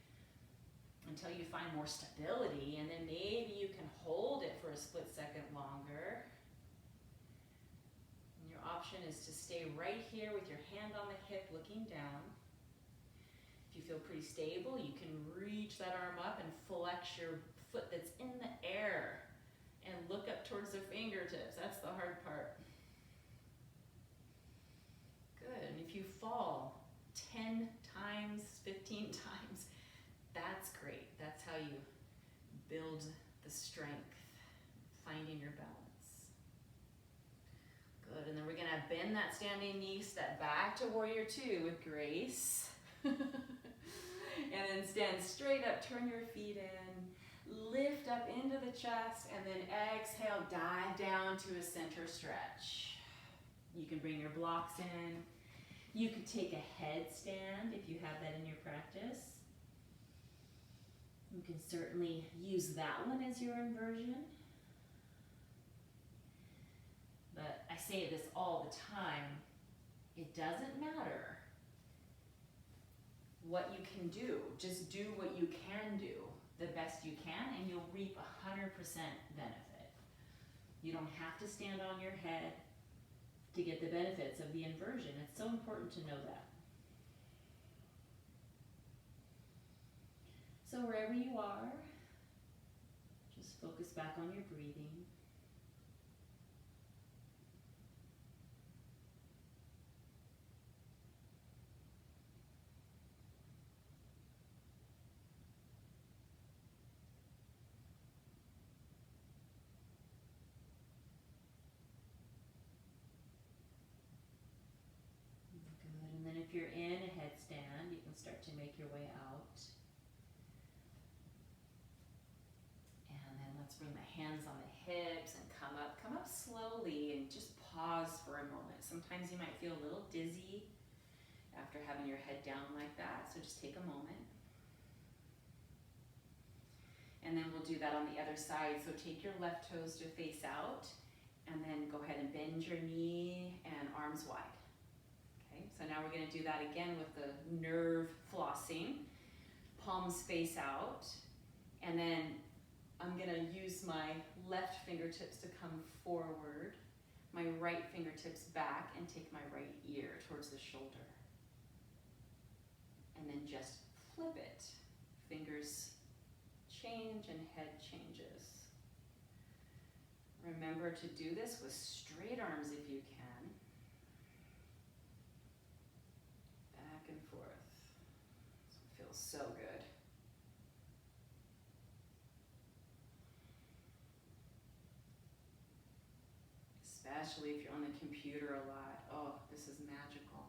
until you find more stability, and then maybe you can hold it for a split second longer. And your option is to stay right here with your hand on the hip looking down. If you feel pretty stable, you can reach that arm up and flex your foot that's in the air and look up towards the fingertips. That's the hard part. Good, and if you fall 10 times, 15 times, that's great. That's how you build the strength, finding your balance. Good, and then we're gonna bend that standing knee, step back to warrior two with grace. And then stand straight up, turn your feet in, lift up into the chest, and then exhale, dive down to a center stretch. You can bring your blocks in. You could take a headstand if you have that in your practice. You can certainly use that one as your inversion. But I say this all the time, it doesn't matter what you can do. Just do what you can do the best you can and you'll reap 100% benefit. You don't have to stand on your head to get the benefits of the inversion. It's so important to know that. So wherever you are, just focus back on your breathing. If you're in a headstand, you can start to make your way out. And then let's bring the hands on the hips and come up slowly and just pause for a moment. Sometimes you might feel a little dizzy after having your head down like that, so just take a moment. And then we'll do that on the other side. So take your left toes to face out and then go ahead and bend your knee and arms wide. So now we're going to do that again with the nerve flossing. Palms face out. And then I'm going to use my left fingertips to come forward, my right fingertips back, and take my right ear towards the shoulder. And then just flip it. Fingers change and head changes. Remember to do this with straight arms if you can. And forth. It feels so good. especially if you're on the computer a lot. Oh, this is magical.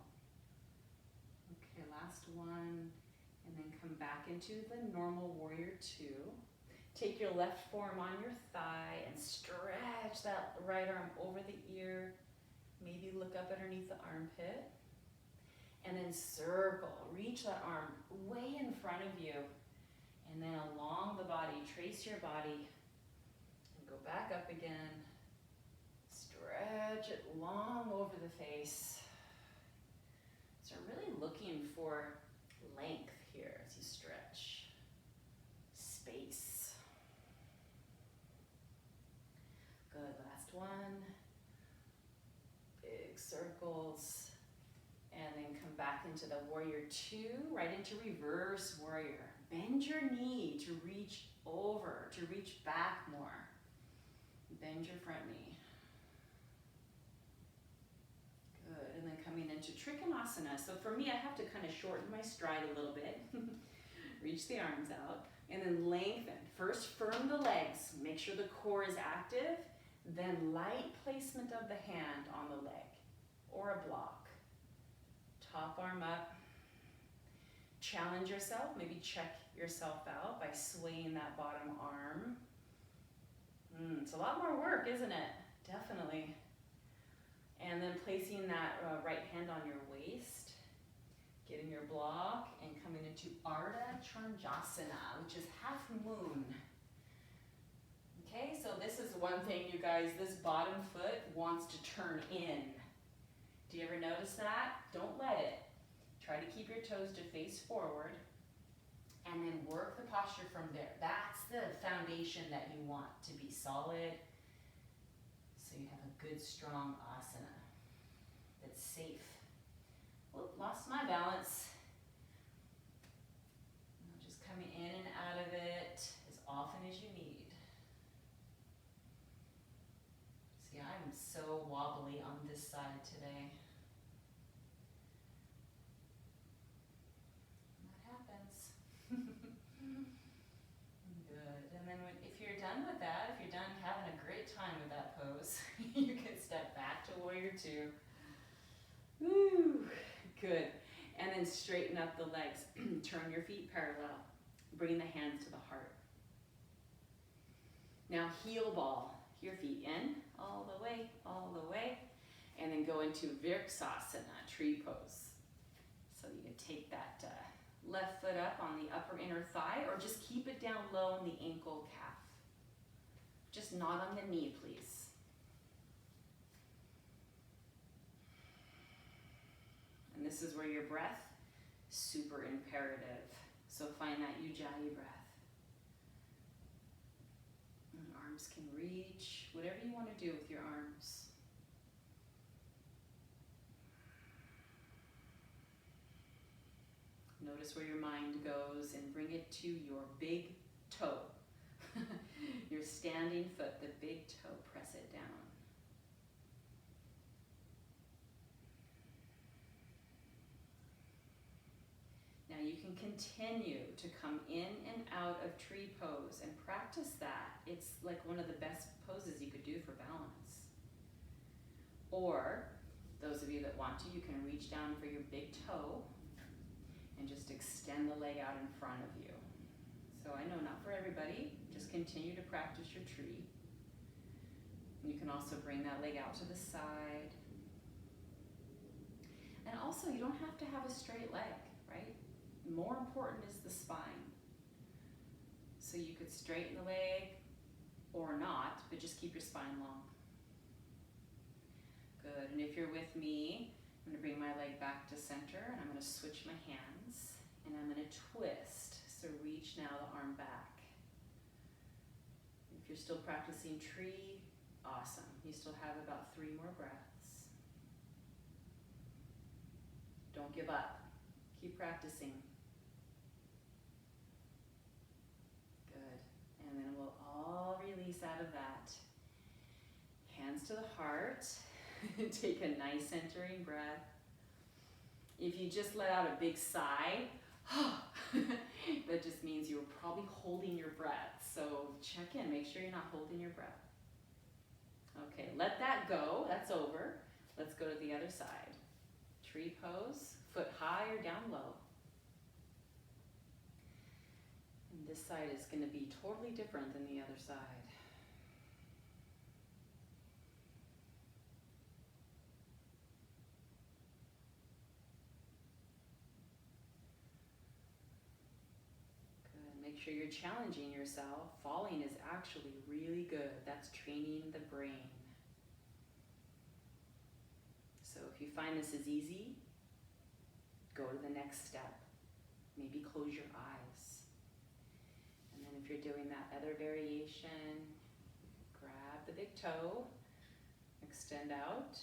Okay, last one, and then come back into the normal warrior two. Take your left forearm on your thigh and stretch that right arm over the ear. Maybe look up underneath the armpit. And then circle, reach that arm way in front of you. And then along the body, trace your body. And go back up again. Stretch it long over the face. So really looking for length here as you stretch. Space. Good, last one. Big circles. And then come back into the warrior two, right into reverse warrior. Bend your knee to reach over, to reach back more. Bend your front knee. Good, and then coming into Trikonasana. So for me, I have to kind of shorten my stride a little bit. Reach the arms out, and then lengthen. First, firm the legs. Make sure the core is active. Then light placement of the hand on the leg, or a block. Top arm up. Challenge yourself, maybe check yourself out by swaying that bottom arm. It's a lot more work, isn't it? Definitely. And then placing that right hand on your waist, getting your block, and coming into Ardha Chandrasana, which is half moon. Okay, so this is one thing, you guys, this bottom foot wants to turn in. Do you ever notice that? Don't let it. Try to keep your toes to face forward and then work the posture from there. That's the foundation that you want to be solid so you have a good, strong asana that's safe. Whoop, lost my balance. Just coming in and out of it as often as you need. See, I'm so wobbly on this side today. That happens. Good. And then if you're done with that, if you're done having a great time with that pose, you can step back to warrior two. Woo! Good. And then straighten up the legs. Turn your feet parallel. Bring the hands to the heart. Now heel ball your feet in, all the way, and then go into Virksasana, tree pose. So you can take that left foot up on the upper inner thigh, or just keep it down low in the ankle calf. Just not on the knee, please. And this is where your breath, super imperative. So find that Ujjayi breath. And arms can reach, whatever you want to do with your arms. Notice where your mind goes and bring it to your big toe. Your standing foot, the big toe, press it down. Now you can continue to come in and out of tree pose and practice that. It's like one of the best poses you could do for balance. Or, those of you that want to, you can reach down for your big toe and just extend the leg out in front of you. So I know not for everybody, just continue to practice your tree. And you can also bring that leg out to the side. And also, you don't have to have a straight leg, right? More important is the spine. So you could straighten the leg or not, but just keep your spine long. Good, and if you're with me, I'm gonna bring my leg back to center and I'm gonna switch my hands and I'm gonna twist. So reach now the arm back. If you're still practicing tree, awesome. You still have about 3 more breaths. Don't give up, keep practicing. Good, and then we'll all release out of that. Hands to the heart. Take a nice centering breath. If you just let out a big sigh, that just means you're probably holding your breath. So check in, make sure you're not holding your breath. Okay, let that go. That's over. Let's go to the other side. Tree pose, foot high or down low. And this side is going to be totally different than the other side. Good. Make sure you're challenging yourself. Falling is actually really good. That's training the brain. So if you find this is easy, go to the next step. Maybe close your eyes. And then if you're doing that other variation, grab the big toe, extend out,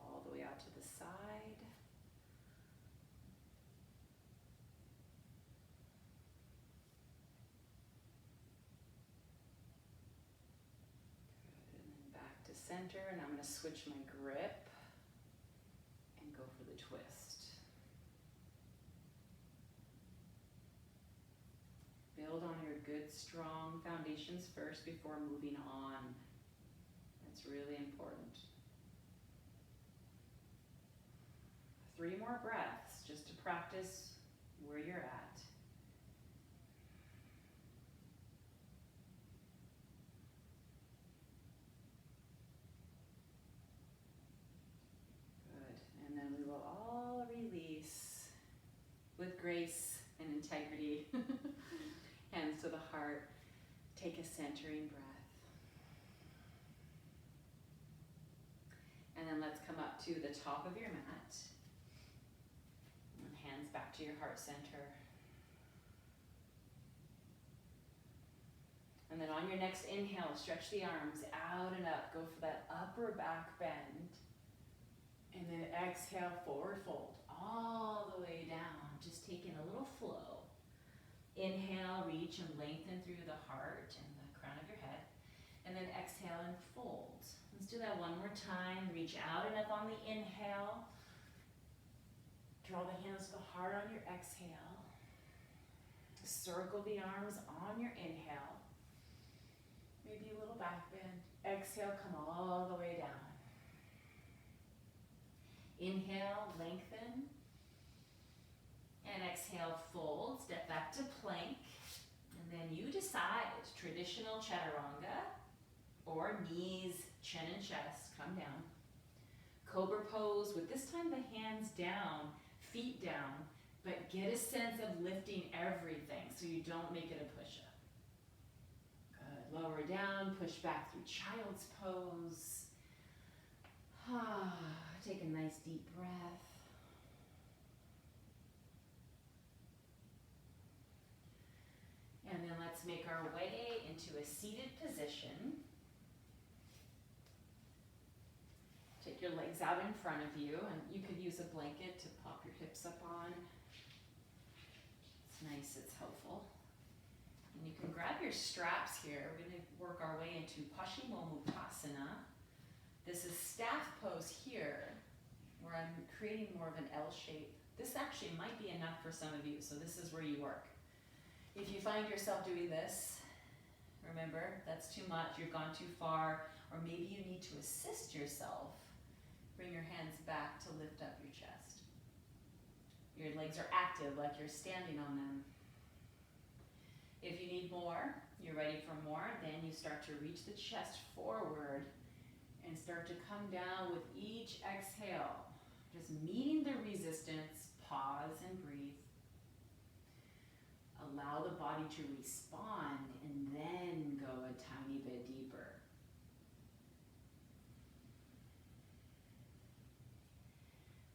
all the way out to the side. Good, and then back to center, and I'm going to switch my grip and go for the twist. Build on your good, strong foundations first before moving on. That's really important. 3 more breaths just to practice where you're at. Good. And then we will all release with grace and integrity. Hands to the heart. Take a centering breath. And then let's come up to the top of your mat. And hands back to your heart center. And then on your next inhale, stretch the arms out and up. Go for that upper back bend. And then exhale, forward fold all the way down. Just taking a little flow. Inhale, reach and lengthen through the heart and the crown of your head. And then exhale and fold. Let's do that one more time. Reach out and up on the inhale. Draw the hands to the heart on your exhale. Circle the arms on your inhale. Maybe a little back bend. Exhale, come all the way down. Inhale, lengthen. And exhale, fold, step back to plank. And then you decide, traditional chaturanga or knees, chin and chest, come down. Cobra pose with this time the hands down, feet down, but get a sense of lifting everything so you don't make it a push-up. Good, lower down, push back through child's pose. Take a nice deep breath. And then let's make our way into a seated position. Take your legs out in front of you, and you could use a blanket to pop your hips up on. It's nice, it's helpful. And you can grab your straps here. We're going to work our way into Paschimottanasana. This is staff pose here, where I'm creating more of an L shape. This actually might be enough for some of you, so this is where you work. If you find yourself doing this, remember, that's too much, you've gone too far, or maybe you need to assist yourself. Bring your hands back to lift up your chest. Your legs are active, like you're standing on them. If you need more, you're ready for more, then you start to reach the chest forward and start to come down with each exhale. Just meeting the resistance, pause and breathe. Allow the body to respond and then go a tiny bit deeper.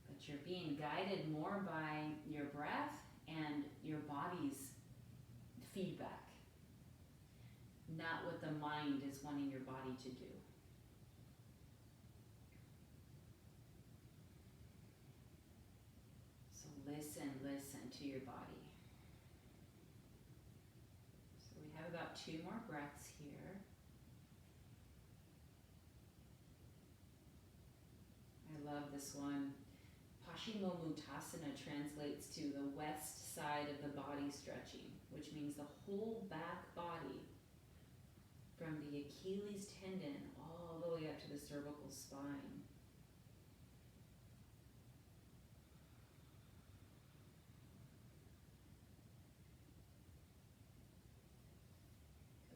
But you're being guided more by your breath and your body's feedback, not what the mind is wanting your body to do. So listen to your body. We have about 2 more breaths here. I love this one. Paschimottanasana translates to the west side of the body stretching, which means the whole back body, from the Achilles tendon all the way up to the cervical spine.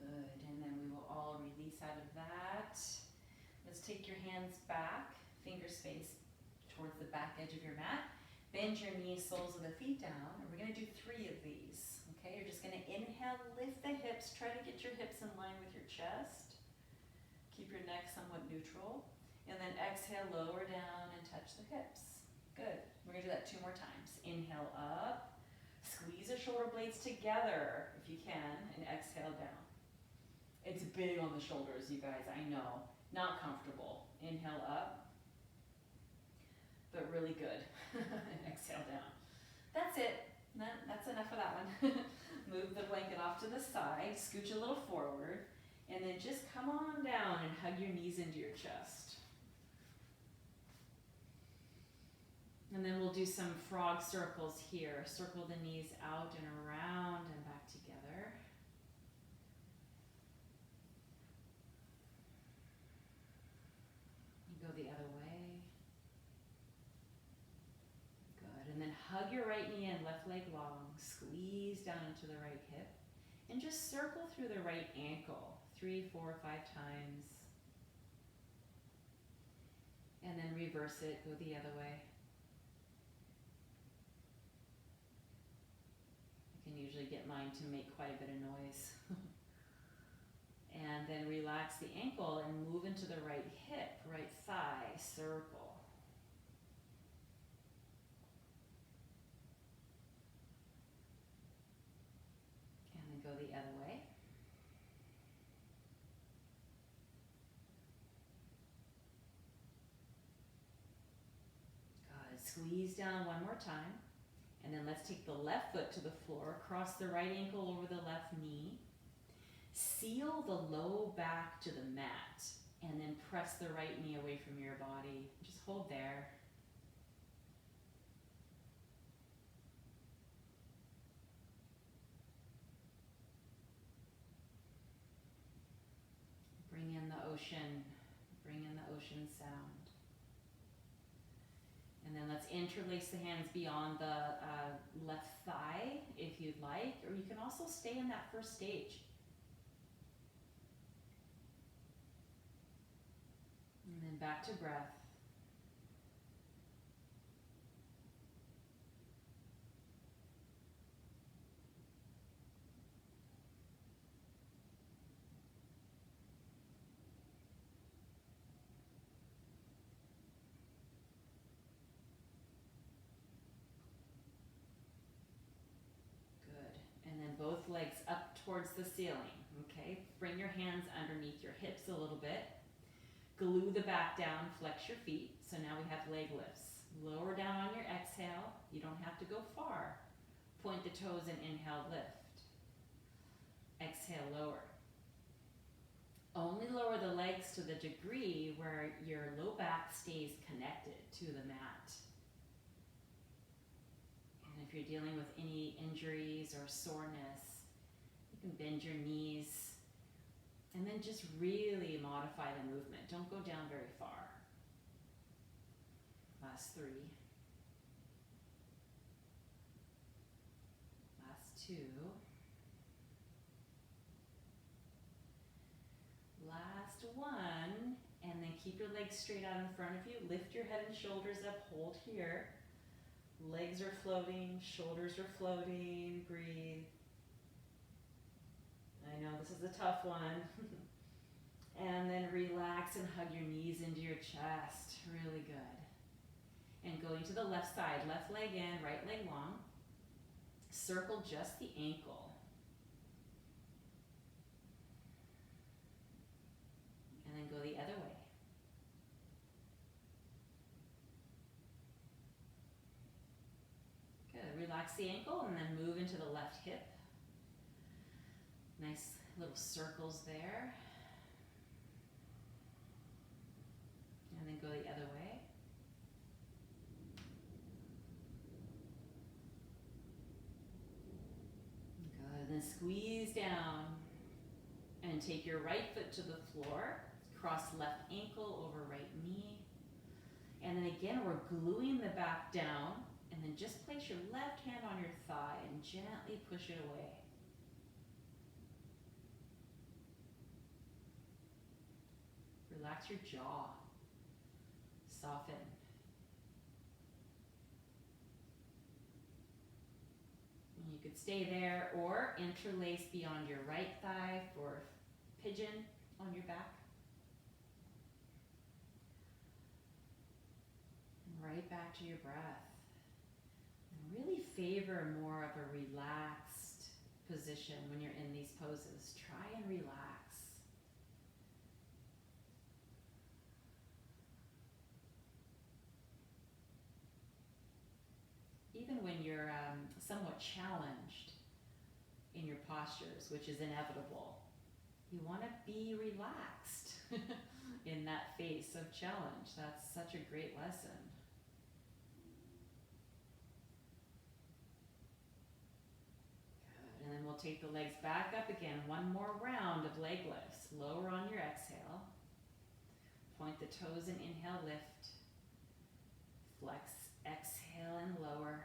Good, and then we will all release out of that. Let's take your hands back, fingers face towards the back edge of your mat. Bend your knees, soles of the feet down, and we're gonna do 3 of these. Okay, you're just gonna inhale, lift the hips, try to get your hips in line with your chest. Keep your neck somewhat neutral. And then exhale, lower down and touch the hips. Good, we're gonna do that 2 more times. Inhale up, squeeze the shoulder blades together if you can, and exhale down. It's big on the shoulders, you guys, I know. Not comfortable. Inhale up, but really good. And exhale down. That's it. That's enough of that one. Move the blanket off to the side, scooch a little forward, and then just come on down and hug your knees into your chest. And then we'll do some frog circles here. Circle the knees out and around and back together. And go the other way. Good, and then hug your right knee and left leg long. Squeeze down into the right hip. And just circle through the right ankle 3, 4, 5 times. And then reverse it, go the other way. I can usually get mine to make quite a bit of noise. And then relax the ankle and move into the right hip, right thigh, circle. And then go the other way. Good, squeeze down one more time. And then let's take the left foot to the floor, cross the right ankle over the left knee. Seal the low back to the mat, and then press the right knee away from your body. Just hold there. Bring in the ocean. Bring in the ocean sound. And then let's interlace the hands beyond the left thigh if you'd like, or you can also stay in that first stage. And then back to breath. And then both legs up towards the ceiling, okay? Bring your hands underneath your hips a little bit. Glue the back down, flex your feet. So now we have leg lifts. Lower down on your exhale. You don't have to go far. Point the toes and inhale, lift. Exhale, lower. Only lower the legs to the degree where your low back stays connected to the mat. If you're dealing with any injuries or soreness, you can bend your knees and then just really modify the movement. Don't go down very far. Last 3. Last 2. Last 1. And then keep your legs straight out in front of you. Lift your head and shoulders up, hold here. Legs are floating, shoulders are floating, breathe. I know this is a tough one. And then relax and hug your knees into your chest, really good. And going to the left side, left leg in, right leg long. Circle just the ankle. And then go the other way. Relax the ankle and then move into the left hip. Nice little circles there. And then go the other way. Good, then squeeze down and then take your right foot to the floor, cross left ankle over right knee. And then again, we're gluing the back down, and then just place your left hand on your thigh and gently push it away. Relax your jaw. Soften. And you could stay there or interlace beyond your right thigh for pigeon on your back. And right back to your breath. And really favor more of a relaxed position when you're in these poses. Try and relax. Even when you're somewhat challenged in your postures, which is inevitable, you want to be relaxed in that face of challenge. That's such a great lesson. Good. And then we'll take the legs back up again. One more round of leg lifts. Lower on your exhale. Point the toes and inhale, lift. Flex, exhale, and lower.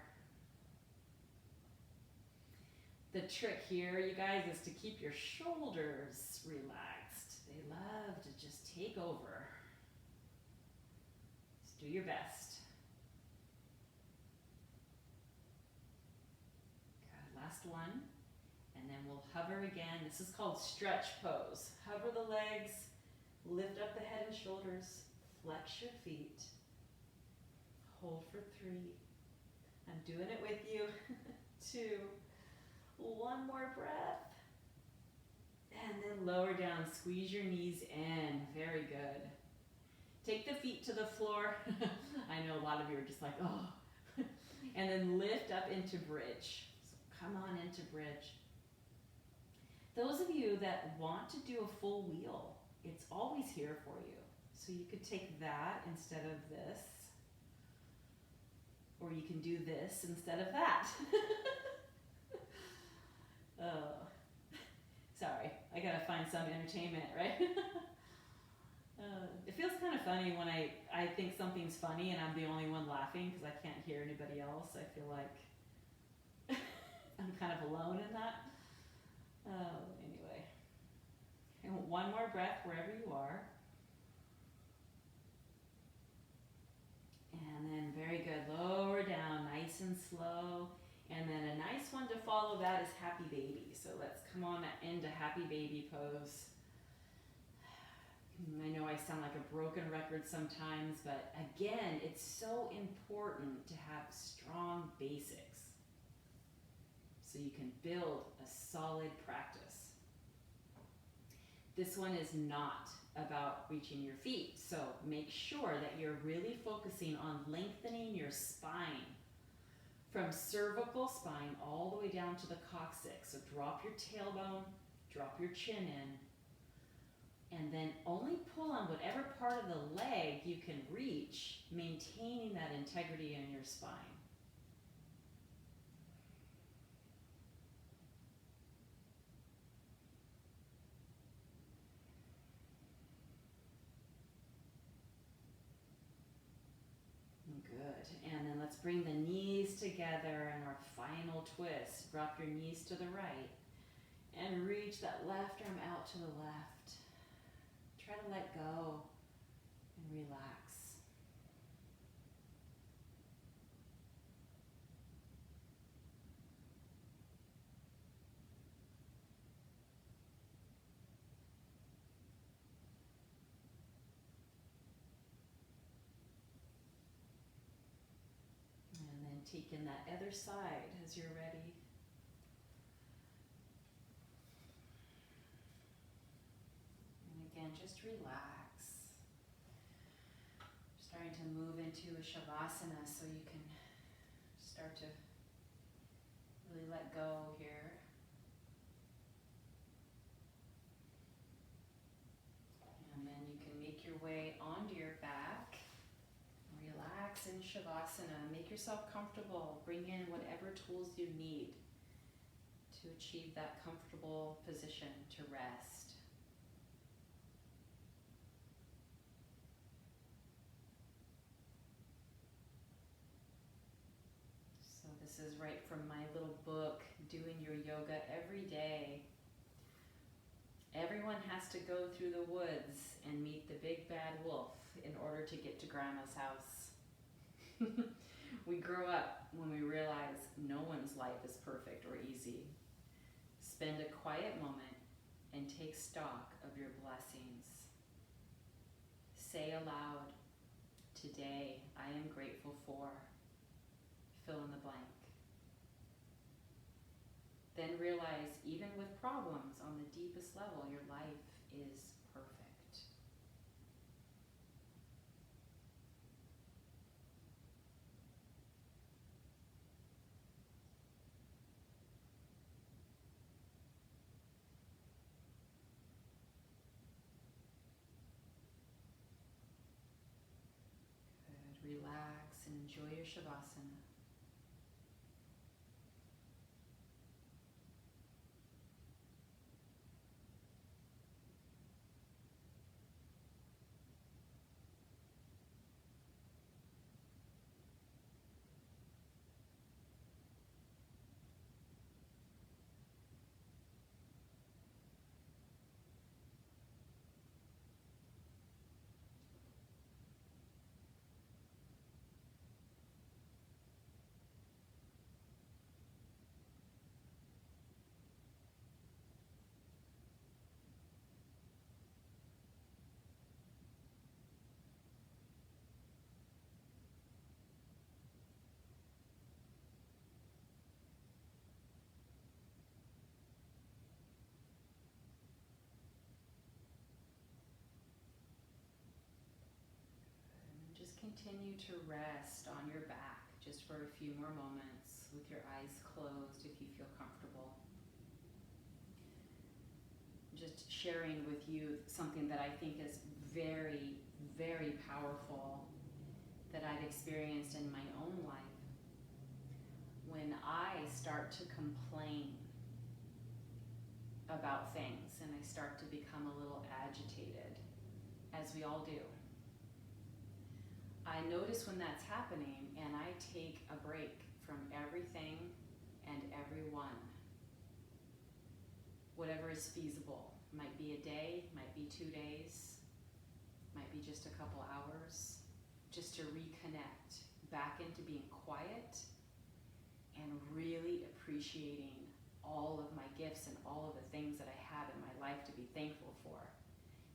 The trick here, you guys, is to keep your shoulders relaxed. They love to just take over. Just do your best. Good, last one. And then we'll hover again. This is called stretch pose. Hover the legs, lift up the head and shoulders, flex your feet. Hold for 3. I'm doing it with you. 2. One more breath. And then lower down. Squeeze your knees in. Very good. Take the feet to the floor. I know a lot of you are just like, oh. And then lift up into bridge. So come on into bridge. Those of you that want to do a full wheel, it's always here for you. So you could take that instead of this. Or you can do this instead of that. Oh, sorry, I gotta find some entertainment, right? It feels kind of funny when I think something's funny and I'm the only one laughing because I can't hear anybody else. I feel like I'm kind of alone in that. Anyway, and one more breath wherever you are. And then very good, lower down, nice and slow. And then a nice one to follow that is happy baby. So let's come on into happy baby pose. I know I sound like a broken record sometimes, but again, it's so important to have strong basics so you can build a solid practice. This one is not about reaching your feet, so make sure that you're really focusing on lengthening your spine from cervical spine all the way down to the coccyx. So drop your tailbone, drop your chin in, and then only pull on whatever part of the leg you can reach, maintaining that integrity in your spine. Good, and then let's bring the knees together in our final twist. Drop your knees to the right and reach that left arm out to the left. Try to let go and relax. Take in that other side as you're ready. And again, just relax. Starting to move into a shavasana so you can start to really let go here. And then you can make your way onto your back. Relax in shavasana. Make yourself comfortable. Bring in whatever tools you need to achieve that comfortable position to rest. This is right from my little book, Doing Your Yoga Every Day. Everyone has to go through the woods and meet the big bad wolf in order to get to Grandma's house. We grow up when we realize no one's life is perfect or easy. Spend a quiet moment and take stock of your blessings. Say aloud, today I am grateful for, fill in the blank. Then realize, even with problems on the deepest level, your life is perfect. Good. Relax and enjoy your Shavasana. Just continue to rest on your back just for a few more moments with your eyes closed if you feel comfortable. Just sharing with you something that I think is very, very powerful that I've experienced in my own life. When I start to complain about things and I start to become a little agitated, as we all do, I notice when that's happening and I take a break from everything and everyone. Whatever is feasible. Might be a day, might be 2 days, might be just a couple hours, just to reconnect back into being quiet and really appreciating all of my gifts and all of the things that I have in my life to be thankful for.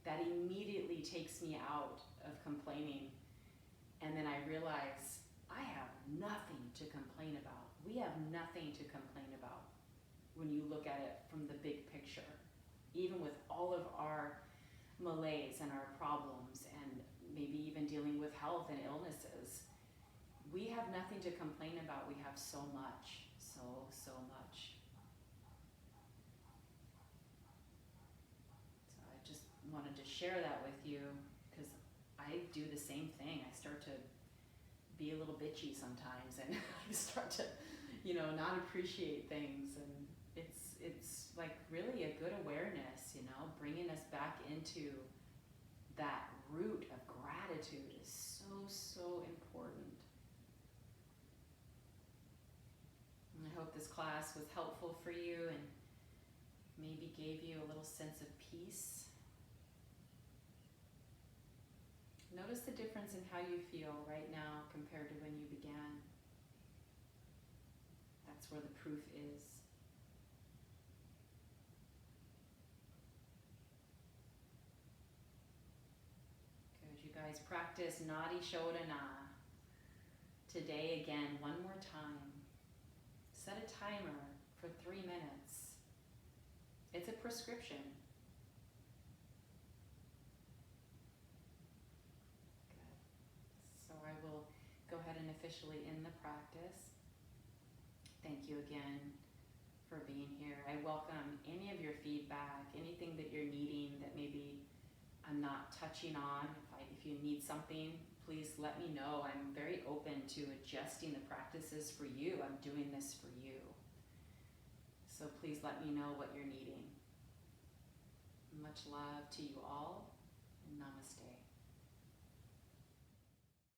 That immediately takes me out of complaining. And then I realize I have nothing to complain about. We have nothing to complain about when you look at it from the big picture. Even with all of our malaise and our problems and maybe even dealing with health and illnesses, we have nothing to complain about. We have so much, so much. So I just wanted to share that with you because I do the same thing. I start to be a little bitchy sometimes and I start to, not appreciate things. And it's like really a good awareness, bringing us back into that root of gratitude is so important. And I hope this class was helpful for you and maybe gave you a little sense of peace. Notice the difference in how you feel right now compared to when you began. That's where the proof is. Good, you guys practice Nadi Shodhana today again, one more time. Set a timer for 3 minutes. It's a prescription. So I will go ahead and officially end the practice. Thank you again for being here. I welcome any of your feedback, anything that you're needing that maybe I'm not touching on. If you need something, please let me know. I'm very open to adjusting the practices for you. I'm doing this for you. So please let me know what you're needing. Much love to you all, and namaste.